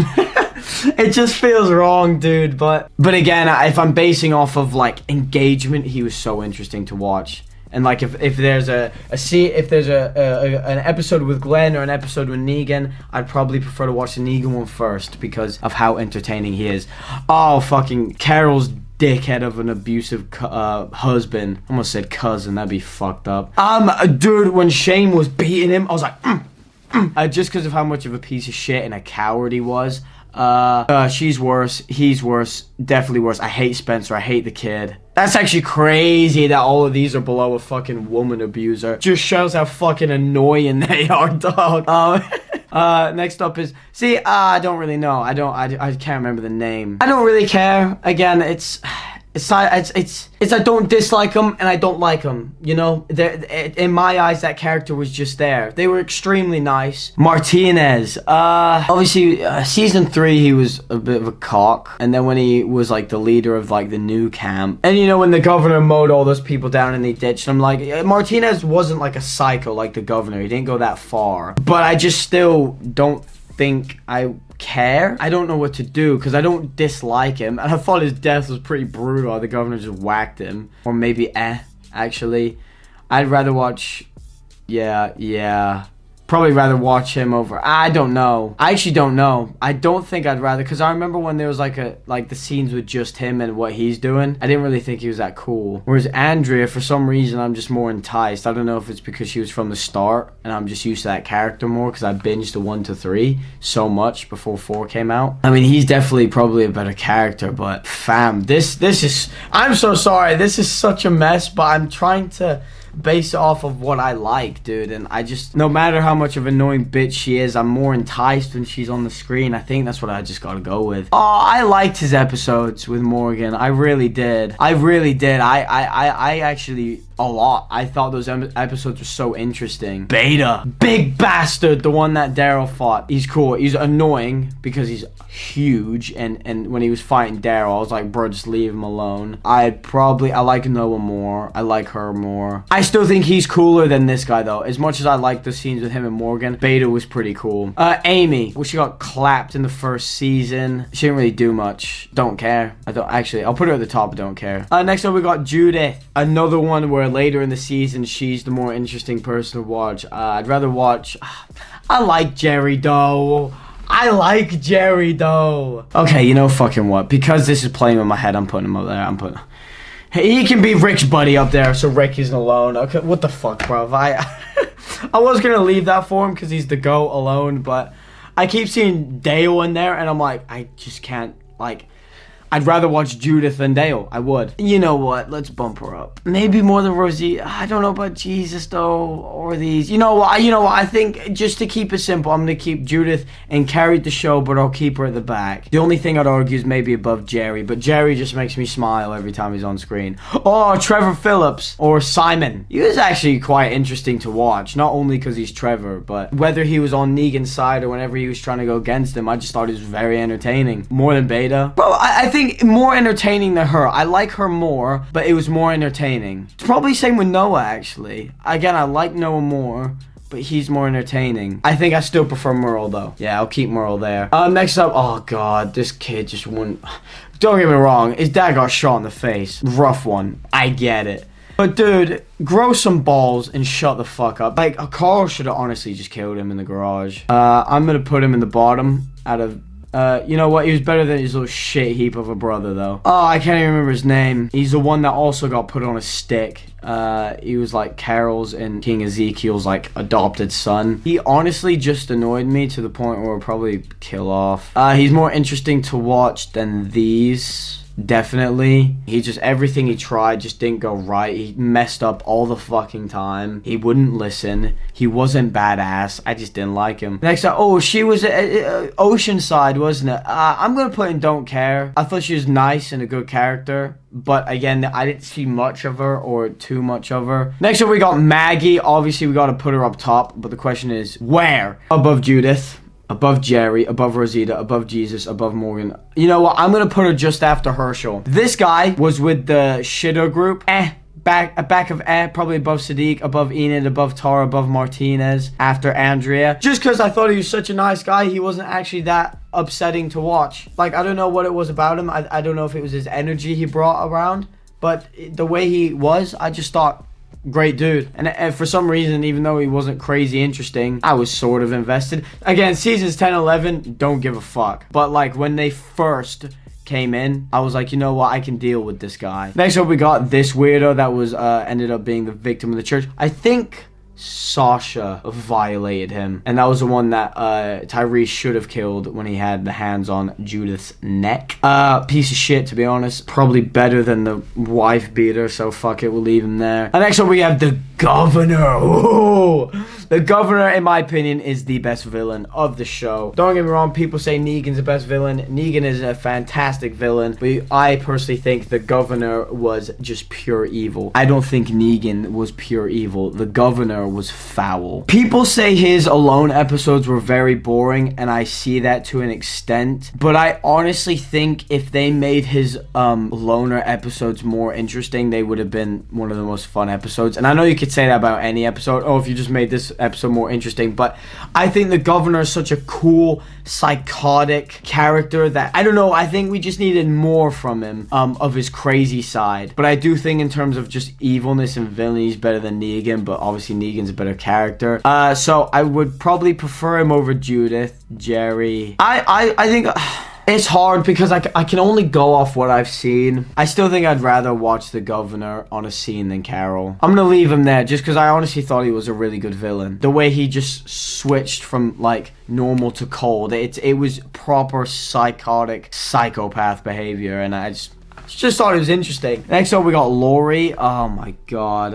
It just feels wrong, dude. But again, if I'm basing off of like engagement, he was so interesting to watch. And like if there's an episode with Glenn or an episode with Negan, I'd probably prefer to watch the Negan one first because of how entertaining he is. Oh, fucking Carol's dickhead of an abusive husband. I almost said cousin, that'd be fucked up. Dude, when Shane was beating him, I was like, just because of how much of a piece of shit and a coward he was. She's worse, he's worse, definitely worse. I hate Spencer, I hate the kid. That's actually crazy that all of these are below a fucking woman abuser. Just shows how fucking annoying they are, dog. Next up is, I don't really know. I can't remember the name. I don't really care. Again, it's I don't dislike him and I don't like him. You know, in my eyes, that character was just there. They were extremely nice. Martinez, obviously, season 3, he was a bit of a cock, and then when he was like the leader of like the new camp, and you know when the governor mowed all those people down and they ditched him, like Martinez wasn't like a psycho like the governor. He didn't go that far, but I just still don't think I care. I don't know what to do because I don't dislike him, and I thought his death was pretty brutal. The governor just whacked him, or maybe actually I'd rather watch probably rather watch him over. I don't know. I actually don't know. I don't think I'd rather, because I remember when there was like the scenes with just him and what he's doing, I didn't really think he was that cool. Whereas Andrea, for some reason, I'm just more enticed. I don't know if it's because she was from the start and I'm just used to that character more because I binged the 1 to 3 so much before 4 came out. I mean, he's definitely probably a better character, but fam, this is, I'm so sorry, this is such a mess, but I'm trying to base it off of what I like, dude, and I just, no matter how much of an annoying bitch she is, I'm more enticed when she's on the screen. I think that's what I just gotta go with. Oh, I liked his episodes with Morgan. I really did. I actually, a lot. I thought those episodes were so interesting. Beta, big bastard, the one that Daryl fought. He's cool. He's annoying because he's huge, and when he was fighting Daryl, I was like, bro, just leave him alone. I like Noah more. I like her more. I still think he's cooler than this guy, though. As much as I like the scenes with him and Morgan, Beta was pretty cool. Amy, well, she got clapped in the first season. She didn't really do much. Don't care. I'll put her at the top, but don't care. Next up, we got Judith. Another one where later in the season, she's the more interesting person to watch. I'd rather watch... I like Jerry, though. Okay, you know fucking what? Because this is playing in my head, I'm putting him up there. He can be Rick's buddy up there, so Rick isn't alone. Okay, what the fuck, bro? I was gonna leave that for him because he's the GOAT alone, but I keep seeing Dale in there, and I'm like, I just can't, like... I'd rather watch Judith than Dale. I would. You know what? Let's bump her up. Maybe more than Rosie. I don't know about Jesus, though, or these. You know what? I think just to keep it simple, I'm going to keep Judith and carried the show, but I'll keep her at the back. The only thing I'd argue is maybe above Jerry, but Jerry just makes me smile every time he's on screen. Oh, Trevor Phillips or Simon. He was actually quite interesting to watch, not only because he's Trevor, but whether he was on Negan's side or whenever he was trying to go against him, I just thought he was very entertaining. More than Beta. Bro, I think more entertaining than her. I like her more, but it was more entertaining. It's probably same with Noah, actually. Again, I like Noah more, but he's more entertaining. I think I still prefer Merle, though. Yeah, I'll keep Merle there. Next up, oh god, this kid just wouldn't... Don't get me wrong, his dad got shot in the face. Rough one. I get it. But dude, grow some balls and shut the fuck up. Like, Carl should have honestly just killed him in the garage. I'm gonna put him in the bottom out of... you know what? He was better than his little shit heap of a brother, though. Oh, I can't even remember his name. He's the one that also got put on a stick. He was like Carol's and King Ezekiel's like adopted son. He honestly just annoyed me to the point where I'll probably kill off. He's more interesting to watch than these. Definitely. Everything he tried just didn't go right. He messed up all the fucking time. He wouldn't listen. He wasn't badass. I just didn't like him. Next up, oh, she was Oceanside, wasn't it? I'm gonna put in Don't Care. I thought she was nice and a good character, but again, I didn't see much of her or too much of her. Next up, we got Maggie. Obviously, we gotta put her up top, but the question is, where? Above Judith, above Jerry, above Rosita, above Jesus, above Morgan. You know what? I'm gonna put her just after Herschel. This guy was with the Shitter group. Back of probably above Sadiq, above Enid, above Tara, above Martinez, after Andrea. Just because I thought he was such a nice guy, he wasn't actually that upsetting to watch. Like, I don't know what it was about him. I don't know if it was his energy he brought around, but the way he was, I just thought great dude. And for some reason, even though he wasn't crazy interesting, I was sort of invested. Again, seasons 10, 11, don't give a fuck. But like when they first came in, I was like, you know what, I can deal with this guy. Next up, we got this weirdo that was ended up being the victim of the church. I think Sasha violated him, and that was the one that Tyrese should have killed when he had the hands on Judith's neck. Piece of shit, to be honest. Probably better than the wife beater, so fuck it, we'll leave him there. And next up we have the governor. Ooh. The governor, in my opinion, is the best villain of the show. Don't get me wrong, people say Negan's the best villain. Negan is a fantastic villain, but I personally think the governor was just pure evil. I don't think Negan was pure evil. The governor was foul. People say his alone episodes were very boring, and I see that to an extent, but I honestly think if they made his loner episodes more interesting, they would have been one of the most fun episodes. And I know you could say that about any episode. Oh, if you just made this episode more interesting, but I think the governor is such a cool, psychotic character that, I don't know, I think we just needed more from him, of his crazy side. But I do think in terms of just evilness and villainy, he's better than Negan, but obviously Negan's a better character. So I would probably prefer him over Judith, Jerry. I think it's hard because I can only go off what I've seen. I still think I'd rather watch the governor on a scene than Carol. I'm gonna leave him there just because I honestly thought he was a really good villain. The way he just switched from like normal to cold, it was proper psychotic psychopath behavior, and I just thought it was interesting. Next up, we got Lori. Oh my god.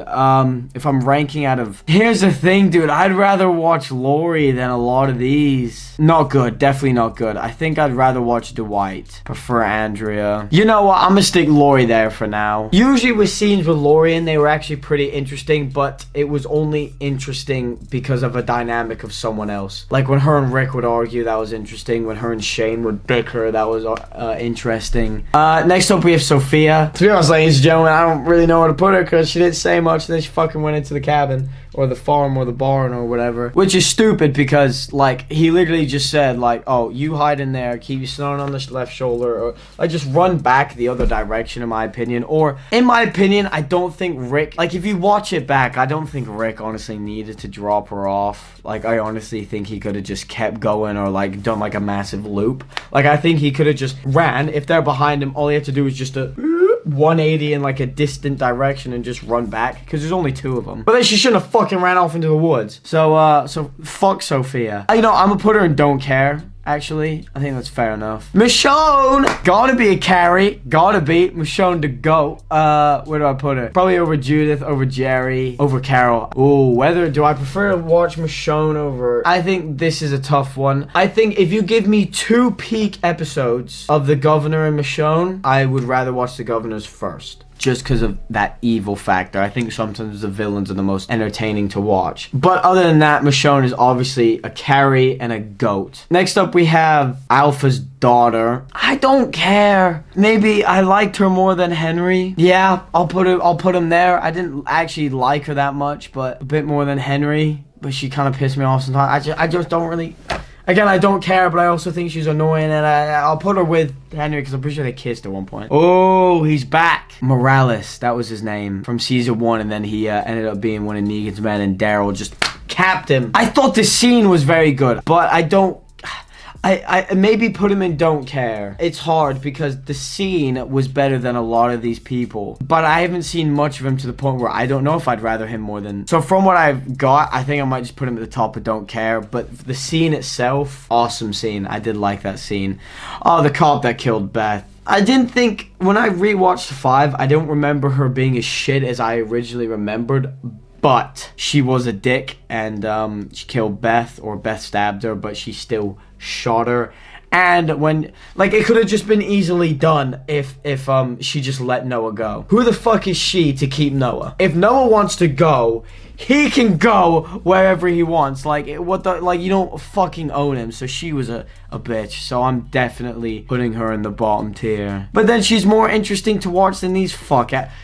If I'm ranking out of... Here's the thing, dude. I'd rather watch Lori than a lot of these. Not good. Definitely not good. I think I'd rather watch Dwight. Prefer Andrea. You know what? I'm gonna stick Lori there for now. Usually with scenes with Lori, and they were actually pretty interesting, but it was only interesting because of a dynamic of someone else. Like when her and Rick would argue, that was interesting. When her and Shane would bicker, that was interesting. Next up, we have Sophia. To be honest, ladies and gentlemen, I don't really know where to put her because she didn't say much, and then she fucking went into the cabin or the farm or the barn or whatever, which is stupid because like he literally just said like, oh, you hide in there, keep your stone on the left shoulder, or like just run back the other direction, in my opinion. Or in my opinion, I don't think Rick, like if you watch it back, I don't think Rick honestly needed to drop her off. Like I honestly think he could have just kept going or like done like a massive loop. Like I think he could have just ran. If they're behind him, all he had to do is just a 180 in like a distant direction and just run back, because there's only two of them. But then she shouldn't have fucking ran off into the woods. So fuck Sophia. You know, I'm gonna put her in don't care. Actually, I think that's fair enough. Michonne! Gotta be a carry. Gotta be Michonne the GOAT. Where do I put her? Probably over Judith, over Jerry, over Carol. Ooh, whether do I prefer to watch Michonne over... I think this is a tough one. I think if you give me 2 peak episodes of The Governor and Michonne, I would rather watch The Governor's first. Just because of that evil factor. I think sometimes the villains are the most entertaining to watch. But other than that, Michonne is obviously a carry and a GOAT. Next up, we have Alpha's daughter. I don't care. Maybe I liked her more than Henry. Yeah, I'll put him there. I didn't actually like her that much, but a bit more than Henry. But she kind of pissed me off sometimes. I just don't really... Again, I don't care, but I also think she's annoying, and I'll put her with Henry because I'm pretty sure they kissed at one point. Oh, he's back. Morales, that was his name from season 1, and then he ended up being one of Negan's men, and Daryl just capped him. I thought the scene was very good, but I don't... I maybe put him in don't care. It's hard because the scene was better than a lot of these people, but I haven't seen much of him to the point where I don't know if I'd rather him more than... So from what I've got, I think I might just put him at the top of don't care, but the scene itself, awesome scene. I did like that scene. Oh, the cop that killed Beth. I didn't think, when I rewatched 5, I don't remember her being as shit as I originally remembered, but she was a dick, and she killed Beth, or Beth stabbed her, but she still shot her. And when, like, it could have just been easily done if she just let Noah go. Who the fuck is she to keep Noah? If Noah wants to go, he can go wherever he wants. Like, you don't fucking own him. So she was a bitch. So I'm definitely putting her in the bottom tier. But then she's more interesting to watch than these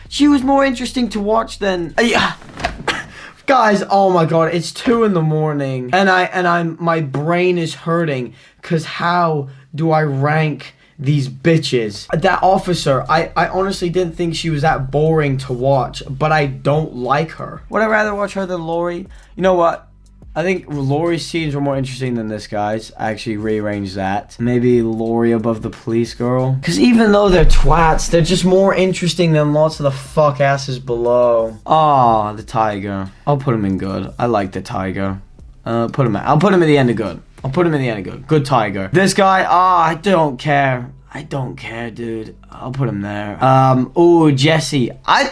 She was more interesting to watch than... Guys, oh my god, it's 2 in the morning, and my brain is hurting, because how do I rank these bitches. That officer, I honestly didn't think she was that boring to watch, but I don't like her. Would I rather watch her than Lori? You know what? I think Lori's scenes were more interesting than this guy's. I actually rearranged that. Maybe Lori above the police girl. Because even though they're twats, they're just more interesting than lots of the fuck asses below. Aw, the tiger. I'll put him in good. I like the tiger. I'll put him in the end of good. I'll put him in the end of good. Good tiger. This guy, I don't care. I don't care, dude. I'll put him there. Ooh, Jessie. I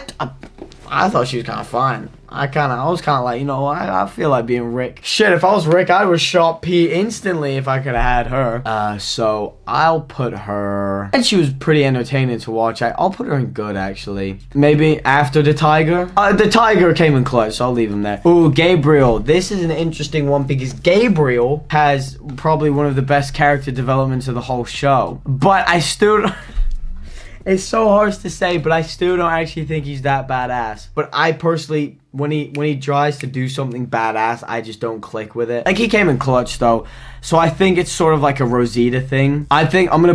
thought she was kind of fine. I was kind of like, you know, I feel like being Rick. Shit, if I was Rick, I would shot P instantly if I could have had her. So I'll put her, and she was pretty entertaining to watch. I'll put her in good, actually. Maybe after the tiger. The tiger came in clutch, so I'll leave him there. Ooh, Gabriel. This is an interesting one because Gabriel has probably one of the best character developments of the whole show. But I still... It's so hard to say, but I still don't actually think he's that badass. But I personally, when he tries to do something badass, I just don't click with it. Like, he came in clutch though, so I think it's sort of like a Rosita thing. I think I'm gonna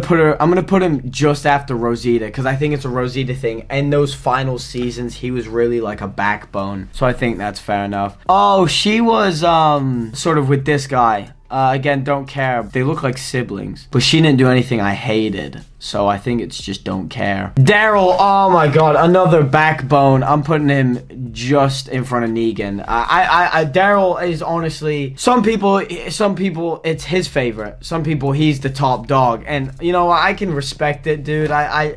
put him just after Rosita, because I think it's a Rosita thing. In those final seasons, he was really like a backbone, so I think that's fair enough. Oh, she was sort of with this guy. Again, don't care. They look like siblings. But she didn't do anything I hated. So I think it's just don't care. Daryl, oh my god, another backbone. I'm putting him just in front of Negan. Daryl is honestly, some people, it's his favorite. Some people, he's the top dog. And, you know, I can respect it, dude.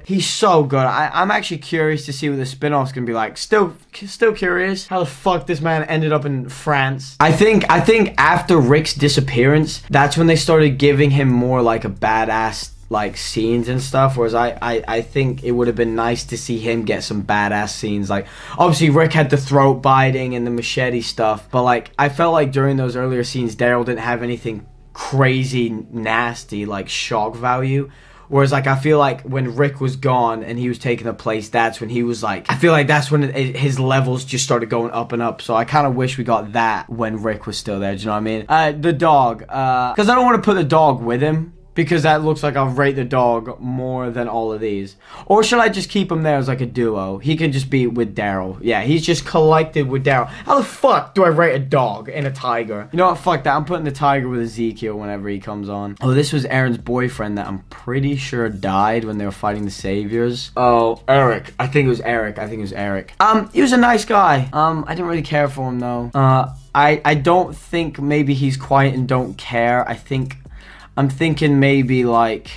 He's so good. I'm actually curious to see what the spin-off's gonna be like. Still curious how the fuck this man ended up in France. I think after Rick's disappearance, that's when they started giving him more like a badass like scenes and stuff, whereas I think it would have been nice to see him get some badass scenes. Like, obviously Rick had the throat biting and the machete stuff, but like I felt like during those earlier scenes Daryl didn't have anything crazy nasty like shock value. Whereas, like, I feel like when Rick was gone and he was taking the place, that's when he was, like... I feel like that's when his levels just started going up and up. So I kind of wish we got that when Rick was still there. Do you know what I mean? The dog. Because I don't want to put the dog with him. Because that looks like I'll rate the dog more than all of these. Or should I just keep him there as like a duo? He can just be with Daryl. Yeah, he's just collected with Daryl. How the fuck do I rate a dog and a tiger? You know what? Fuck that. I'm putting the tiger with Ezekiel whenever he comes on. Oh, this was Aaron's boyfriend that I'm pretty sure died when they were fighting the Saviors. Oh, Eric. I think it was Eric. He was a nice guy. I didn't really care for him though. I don't think maybe he's quiet and don't care. I'm thinking maybe like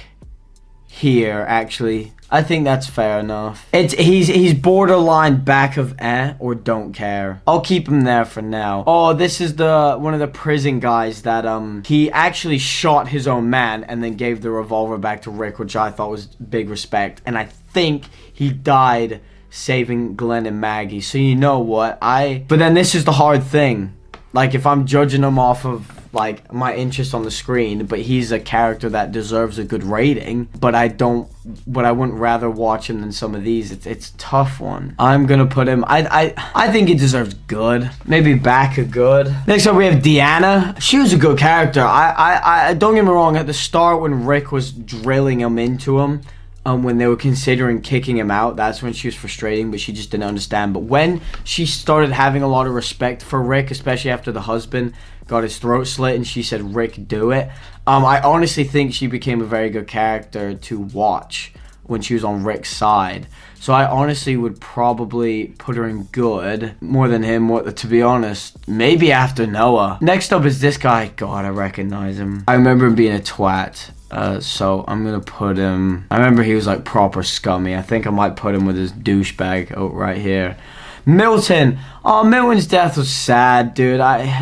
here, actually. I think that's fair enough. He's borderline back of or don't care. I'll keep him there for now. Oh, this is one of the prison guys that he actually shot his own man and then gave the revolver back to Rick, which I thought was big respect. And I think he died saving Glenn and Maggie. So you know what? But then this is the hard thing. Like, if I'm judging him off of like my interest on the screen, but he's a character that deserves a good rating, but I wouldn't rather watch him than some of these. It's a tough one. I'm gonna put him, I think he deserves good, maybe back a good. Next up we have Deanna. She was a good character. I don't get me wrong, at the start when Rick was drilling him into him, when they were considering kicking him out, that's when she was frustrating, but she just didn't understand. But when she started having a lot of respect for Rick, especially after the husband got his throat slit and she said, Rick, do it. I honestly think she became a very good character to watch when she was on Rick's side. So I honestly would probably put her in good more than him, to be honest. Maybe after Noah. Next up is this guy. God, I recognize him. I remember him being a twat. So I'm gonna put him... I remember he was like proper scummy. I think I might put him with his douchebag right here. Milton. Oh, Milton's death was sad, dude.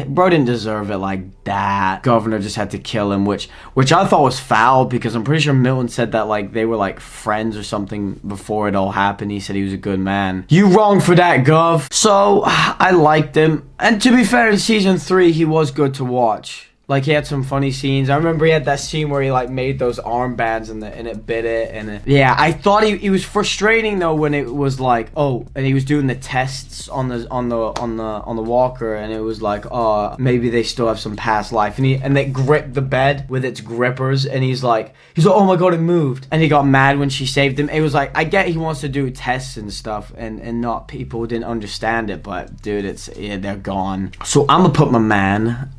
Bro didn't deserve it like that. Governor just had to kill him, which I thought was foul, because I'm pretty sure Milton said that like they were like friends or something before it all happened. He said he was a good man. You wrong for that, Gov. So I liked him, and to be fair, in season 3 he was good to watch. Like, he had some funny scenes. I remember he had that scene where he, like, made those armbands and it bit it. Yeah, I thought he was frustrating, though, when it was like, oh, and he was doing the tests on the walker, and it was like, oh, maybe they still have some past life. And they gripped the bed with its grippers, and he's like, oh my god, it moved. And he got mad when she saved him. It was like, I get he wants to do tests and stuff, and not people didn't understand it, but, dude, they're gone. So I'm gonna put my man,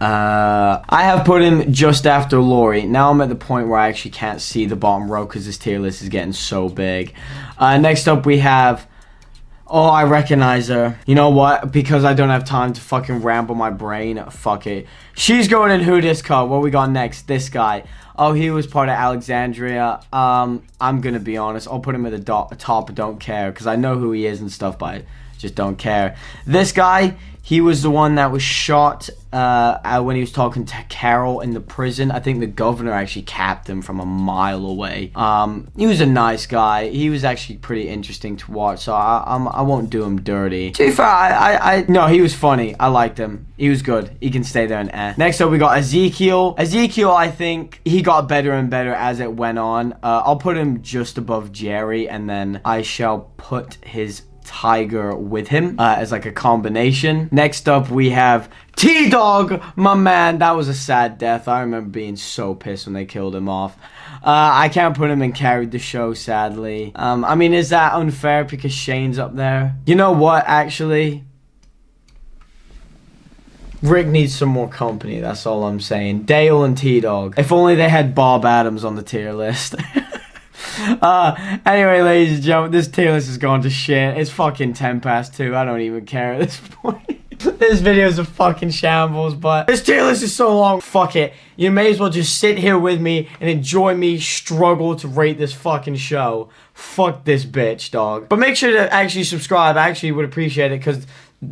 I have put him just after Lori. Now I'm at the point where I actually can't see the bottom row because this tier list is getting so big. Next up we have... Oh, I recognize her. You know what? Because I don't have time to fucking ramble my brain. Fuck it. She's going in Who Dis Cut. What we got next? This guy. Oh, he was part of Alexandria. I'm gonna be honest. I'll put him at the top. I don't care. Because I know who he is and stuff, but I just don't care. This guy... He was the one that was shot when he was talking to Carol in the prison. I think the governor actually capped him from a mile away. He was a nice guy. He was actually pretty interesting to watch, so I won't do him dirty. To be fair, no, he was funny. I liked him. He was good. He can stay there and Next up, we got Ezekiel. Ezekiel, I think he got better and better as it went on. I'll put him just above Jerry, and then I shall put his Tiger with him as like a combination. Next up we have T-Dog, my man. That was a sad death. I remember being so pissed when they killed him off. I can't put him in Carried the Show, sadly. I mean, is that unfair because Shane's up there? You know what, actually? Rick needs some more company, that's all I'm saying. Dale and T-Dog. If only they had Bob Adams on the tier list. Anyway, ladies and gentlemen, this tier list has gone to shit. It's fucking 10 past 2. I don't even care at this point. This video is a fucking shambles, but this tier list is so long. Fuck it. You may as well just sit here with me and enjoy me struggle to rate this fucking show. Fuck this bitch, dog. But make sure to actually subscribe. I actually would appreciate it, because...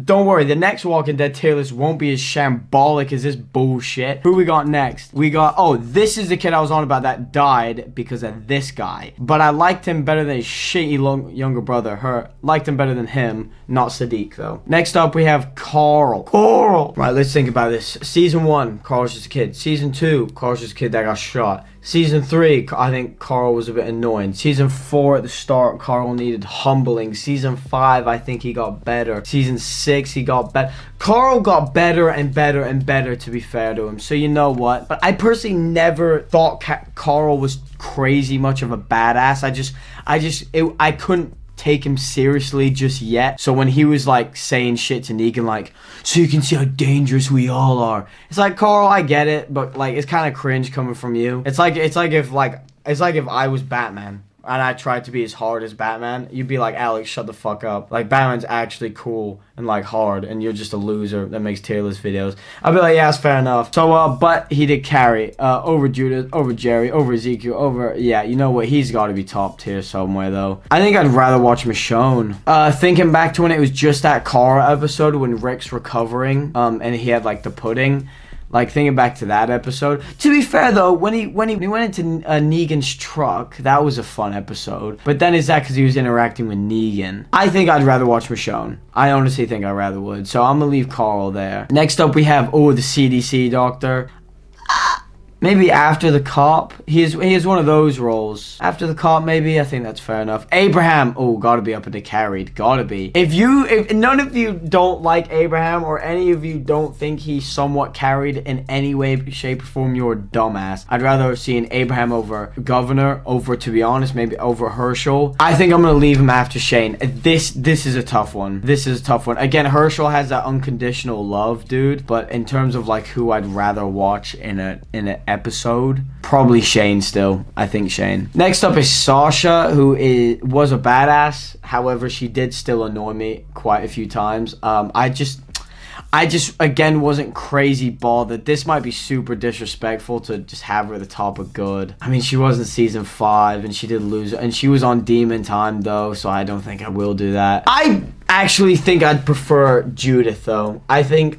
Don't worry, the next Walking Dead tier list won't be as shambolic as this bullshit. Who we got next? We got... Oh, this is the kid I was on about that died because of this guy. But I liked him better than his shitty younger brother. Liked him better than him. Not Sadiq, though. Next up, we have Carl. Carl! Right, let's think about this. Season 1, Carl's just a kid. Season 2, Carl's just a kid that got shot. Season 3, I think Carl was a bit annoying. Season 4, at the start, Carl needed humbling. Season 5, I think he got better. Season 6, he got better. Carl got better and better and better, to be fair to him. So you know what? But I personally never thought Carl was crazy much of a badass. I couldn't take him seriously just yet. So when he was like saying shit to Negan, like, so you can see how dangerous we all are, it's like, Carl, I get it, but like, it's kind of cringe coming from you. It's like if I was Batman and I tried to be as hard as Batman, you'd be like, Alex, shut the fuck up. Like, Batman's actually cool and like hard, and you're just a loser that makes tier list videos. I'd be like, yeah, that's fair enough. So, but he did carry over Judith, over Jerry, over Ezekiel, over, yeah, you know what? He's got to be top tier somewhere, though. I think I'd rather watch Michonne. Thinking back to when it was just that Cara episode when Rick's recovering, and he had like the pudding. Like, thinking back to that episode. To be fair, though, when he went into Negan's truck, that was a fun episode. But then is that because he was interacting with Negan? I think I'd rather watch Michonne. I honestly think I rather would. So I'm going to leave Carl there. Next up, we have, oh, the CDC doctor. Maybe After the Cop. He has one of those roles. After the Cop, maybe. I think that's fair enough. Abraham. Oh, gotta be up at the carried. Gotta be. If none of you don't like Abraham, or any of you don't think he's somewhat carried in any way, shape, or form, you're a dumbass. I'd rather see an Abraham over Governor, over, to be honest, maybe over Herschel. I think I'm gonna leave him after Shane. This is a tough one. This is a tough one. Again, Herschel has that unconditional love, dude. But in terms of like who I'd rather watch in an episode, probably Shane still. I think Shane. Next up is Sasha, who was a badass. However, she did still annoy me quite a few times. I just again wasn't crazy bothered. This might be super disrespectful to just have her at the top of good. I mean, she was in season 5 and she did lose, and she was on Demon Time though, so I don't think I will do that. I actually think I'd prefer Judith though. I think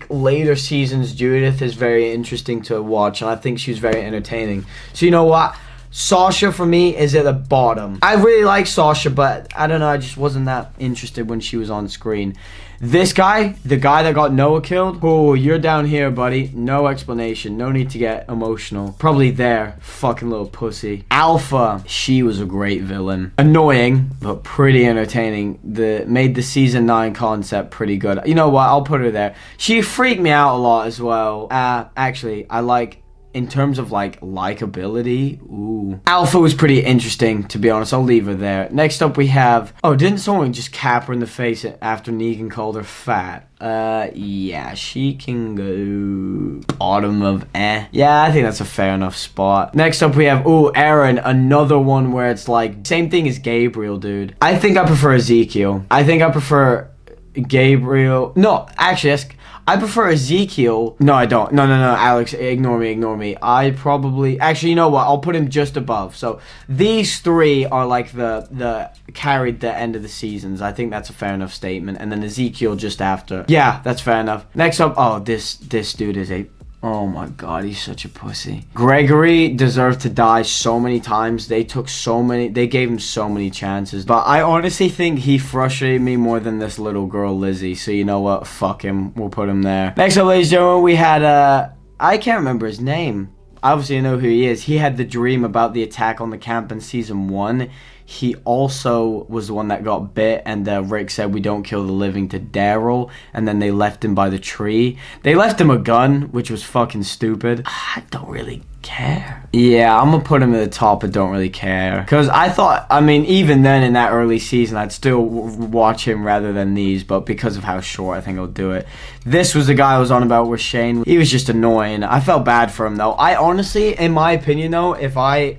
later seasons Judith is very interesting to watch, and I think she's very entertaining. So you know what? Sasha for me is at the bottom. I really like Sasha, but I don't know, I just wasn't that interested when she was on screen. This guy, the guy that got Noah killed, oh, you're down here, buddy. No explanation. No need to get emotional. Probably there. Fucking little pussy. Alpha. She was a great villain. Annoying, but pretty entertaining. Made the season 9 concept pretty good. You know what? I'll put her there. She freaked me out a lot as well. Actually, I like... In terms of, like, likability, ooh. Alpha was pretty interesting, to be honest. I'll leave her there. Next up, we have... Oh, didn't someone just cap her in the face after Negan called her fat? Yeah, she can go bottom of Yeah, I think that's a fair enough spot. Next up, we have, ooh, Aaron. Another one where it's, like, same thing as Gabriel, dude. I think I prefer Ezekiel. I think I prefer Gabriel. No, actually, I prefer Ezekiel. No, I don't. No, Alex, ignore me. I probably... Actually, you know what? I'll put him just above. So, these three are like the carried the end of the seasons. I think that's a fair enough statement. And then Ezekiel just after. Yeah, that's fair enough. Next up... Oh, this dude is a... Oh my god, he's such a pussy. Gregory deserved to die so many times. They gave him so many chances. But I honestly think he frustrated me more than this little girl, Lizzie. So you know what? Fuck him. We'll put him there. Next up, ladies and gentlemen, we had, I can't remember his name. Obviously, I know who he is. He had the dream about the attack on the camp in season 1. He also was the one that got bit, and Rick said, we don't kill the living to Daryl, and then they left him by the tree. They left him a gun, which was fucking stupid. I don't really care. Yeah, I'm gonna put him at the top, but don't really care. Because I thought, I mean, even then in that early season, I'd still watch him rather than these, but because of how short, I think I'll do it. This was the guy I was on about with Shane. He was just annoying. I felt bad for him, though. I honestly, in my opinion, though, if I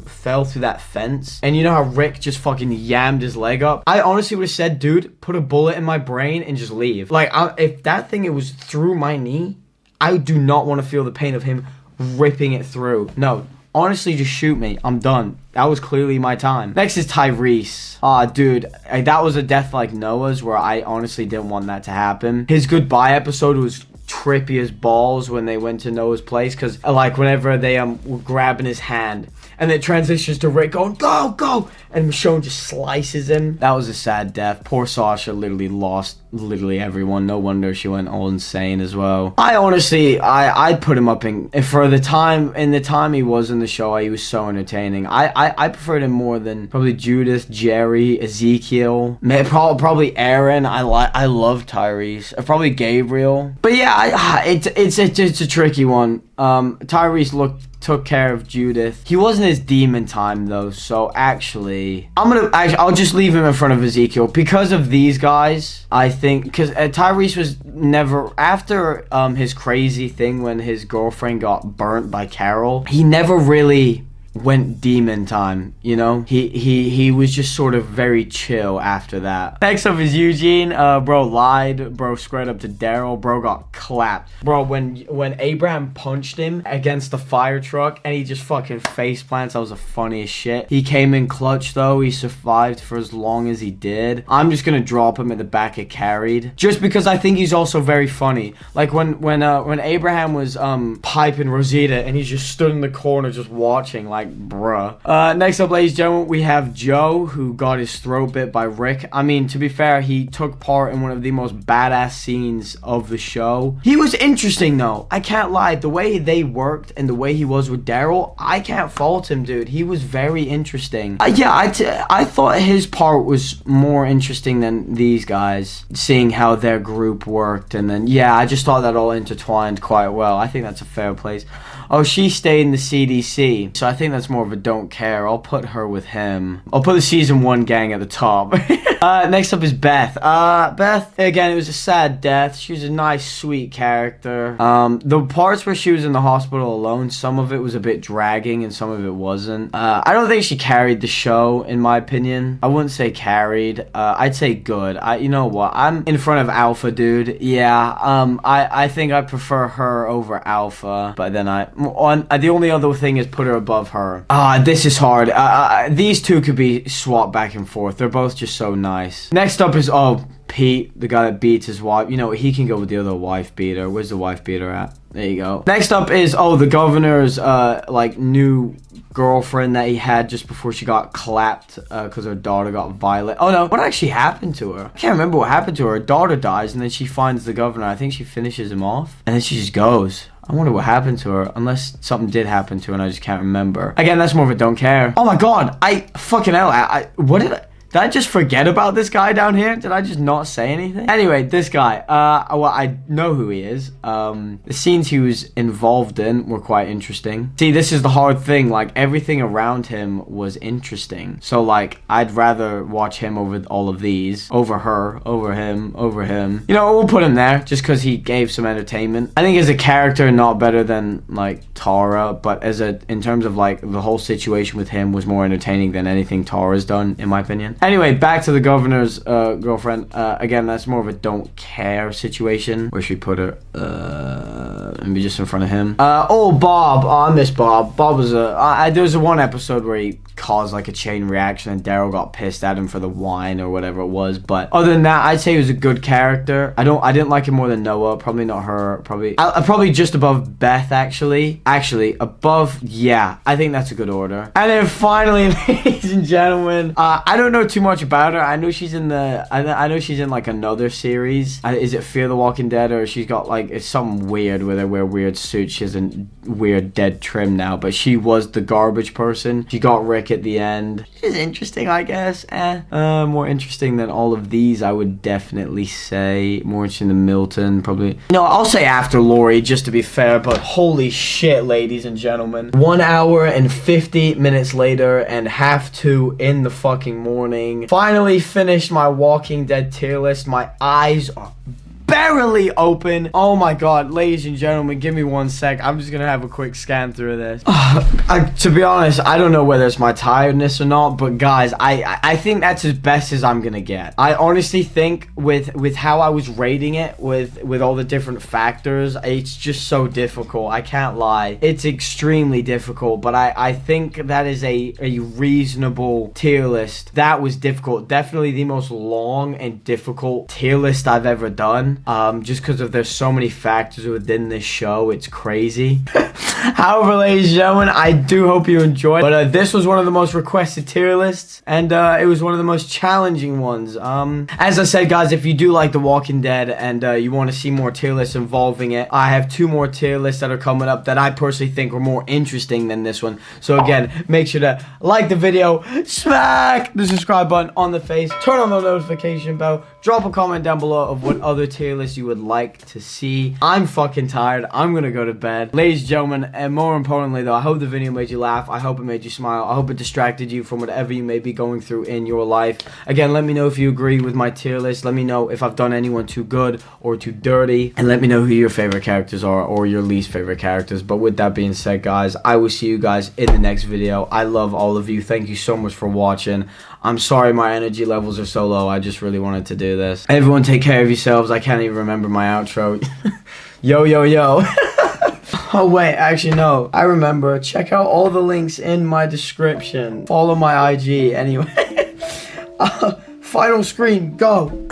fell through that fence, and you know how Rick just fucking yammed his leg up, I honestly would have said, dude, put a bullet in my brain and just leave. Like, if that thing, it was through my knee, I do not want to feel the pain of him ripping it through. No, honestly, just shoot me. I'm done. That was clearly my time. Next is Tyrese. Aw, dude, that was a death like Noah's where I honestly didn't want that to happen. His goodbye episode was trippy as balls when they went to Noah's place, because like whenever they were grabbing his hand and it transitions to Rick going, go, go, and Michonne just slices him. That was a sad death. Poor Sasha literally lost literally everyone. No wonder she went all insane as well. I honestly, I'd put him up in the time he was in the show. He was so entertaining. I preferred him more than probably Judith, Jerry, Ezekiel, probably Aaron. I love Tyrese. Probably Gabriel. But yeah, it's a tricky one. Tyrese took care of Judith. He wasn't his demon time though, so actually I'll just leave him in front of Ezekiel because of these guys. I think because Tyrese was never, after his crazy thing when his girlfriend got burnt by Carol, he never really went demon time, you know? He was just sort of very chill after that. Next up is Eugene. Bro lied. Bro squared up to Daryl. Bro got clapped. Bro, when Abraham punched him against the fire truck and he just fucking face plants, that was the funniest shit. He came in clutch though. He survived for as long as he did. I'm just gonna drop him at the back of carried, just because I think he's also very funny. Like when Abraham was piping Rosita and he just stood in the corner just watching, like, bruh. Next up, ladies and gentlemen, we have Joe, who got his throat bit by Rick. I mean, to be fair, he took part in one of the most badass scenes of the show. He was interesting, though. I can't lie. The way they worked and the way he was with Daryl, I can't fault him, dude. He was very interesting. Yeah, I thought his part was more interesting than these guys, seeing how their group worked. And then, yeah, I just thought that all intertwined quite well. I think that's a fair place. Oh, she stayed in the CDC, so I think that's more of a don't care. I'll put her with him. I'll put the season 1 gang at the top. Next up is Beth. Beth, again, it was a sad death. She was a nice, sweet character. The parts where she was in the hospital alone, some of it was a bit dragging and some of it wasn't. I don't think she carried the show, in my opinion. I wouldn't say carried. I'd say good. You know what? I'm in front of Alpha, dude. Yeah, I think I prefer her over Alpha, but then the only other thing is put her above her. This is hard. These two could be swapped back and forth. They're both just so nice. Next up is, Pete, the guy that beats his wife. You know, he can go with the other wife beater. Where's the wife beater at? There you go. Next up is, the governor's, new girlfriend that he had just before she got clapped because her daughter got violent. Oh no, what actually happened to her? I can't remember what happened to her. Her daughter dies and then she finds the governor. I think she finishes him off and then she just goes. I wonder what happened to her, unless something did happen to her and I just can't remember. Again, that's more of a don't care. Oh my god, fucking hell, did I just forget about this guy down here? Did I just not say anything? Anyway, this guy, well, I know who he is. The scenes he was involved in were quite interesting. See, this is the hard thing. Like, everything around him was interesting. So, like, I'd rather watch him over all of these. Over her, over him, over him. You know, we'll put him there just because he gave some entertainment. I think as a character, not better than, like, Tara. But in terms of, like, the whole situation with him was more entertaining than anything Tara's done, in my opinion. Anyway, back to the governor's girlfriend. Again, that's more of a don't care situation. Where should we put her? Maybe just in front of him. Oh, Bob. Oh, I miss Bob. Bob was there was one episode where he caused like a chain reaction and Daryl got pissed at him for the wine or whatever it was. But other than that, I'd say he was a good character. I didn't like him more than Noah. Probably not her. Probably just above Beth, actually. Actually, above, yeah. I think that's a good order. And then finally, ladies and gentlemen, I don't know too much about her. I know she's in I know she's in like another series. Is it Fear the Walking Dead, or she's got like, it's something weird where they wear weird suits. She has a weird dead trim now, but she was the garbage person. She got Rick at the end. She's interesting, I guess. More interesting than all of these, I would definitely say. More interesting than Milton, probably. No, I'll say after Lori, just to be fair, but holy shit, ladies and gentlemen. 1 hour and 50 minutes later, and 1:30 in the fucking morning. Finally finished my Walking Dead tier list. My eyes are barely open. Oh my god, ladies and gentlemen, give me 1 sec. I'm just gonna have a quick scan through this. To be honest, I don't know whether it's my tiredness or not, but guys, I think that's as best as I'm gonna get. I honestly think with how I was rating it, with all the different factors, it's just so difficult. I can't lie. It's extremely difficult, but I think that is a reasonable tier list. That was difficult. Definitely the most long and difficult tier list I've ever done. Just because there's so many factors within this show, it's crazy. However, ladies and gentlemen, I do hope you enjoyed. But this was one of the most requested tier lists, and it was one of the most challenging ones. As I said, guys, if you do like The Walking Dead and you want to see more tier lists involving it, I have 2 more tier lists that are coming up that I personally think are more interesting than this one. So again, make sure to like the video, smack the subscribe button on the face, turn on the notification bell, drop a comment down below of what other tier lists you would like to see. I'm fucking tired. I'm gonna go to bed. Ladies and gentlemen, and more importantly though, I hope the video made you laugh. I hope it made you smile. I hope it distracted you from whatever you may be going through in your life. Again, let me know if you agree with my tier list. Let me know if I've done anyone too good or too dirty. And let me know who your favorite characters are or your least favorite characters. But with that being said, guys, I will see you guys in the next video. I love all of you. Thank you so much for watching. I'm sorry my energy levels are so low. I just really wanted to do this. Everyone take care of yourselves. I can't even remember my outro. Yo, yo, yo. Oh, wait. Actually, no. I remember. Check out all the links in my description. Follow my IG anyway. Final screen. Go.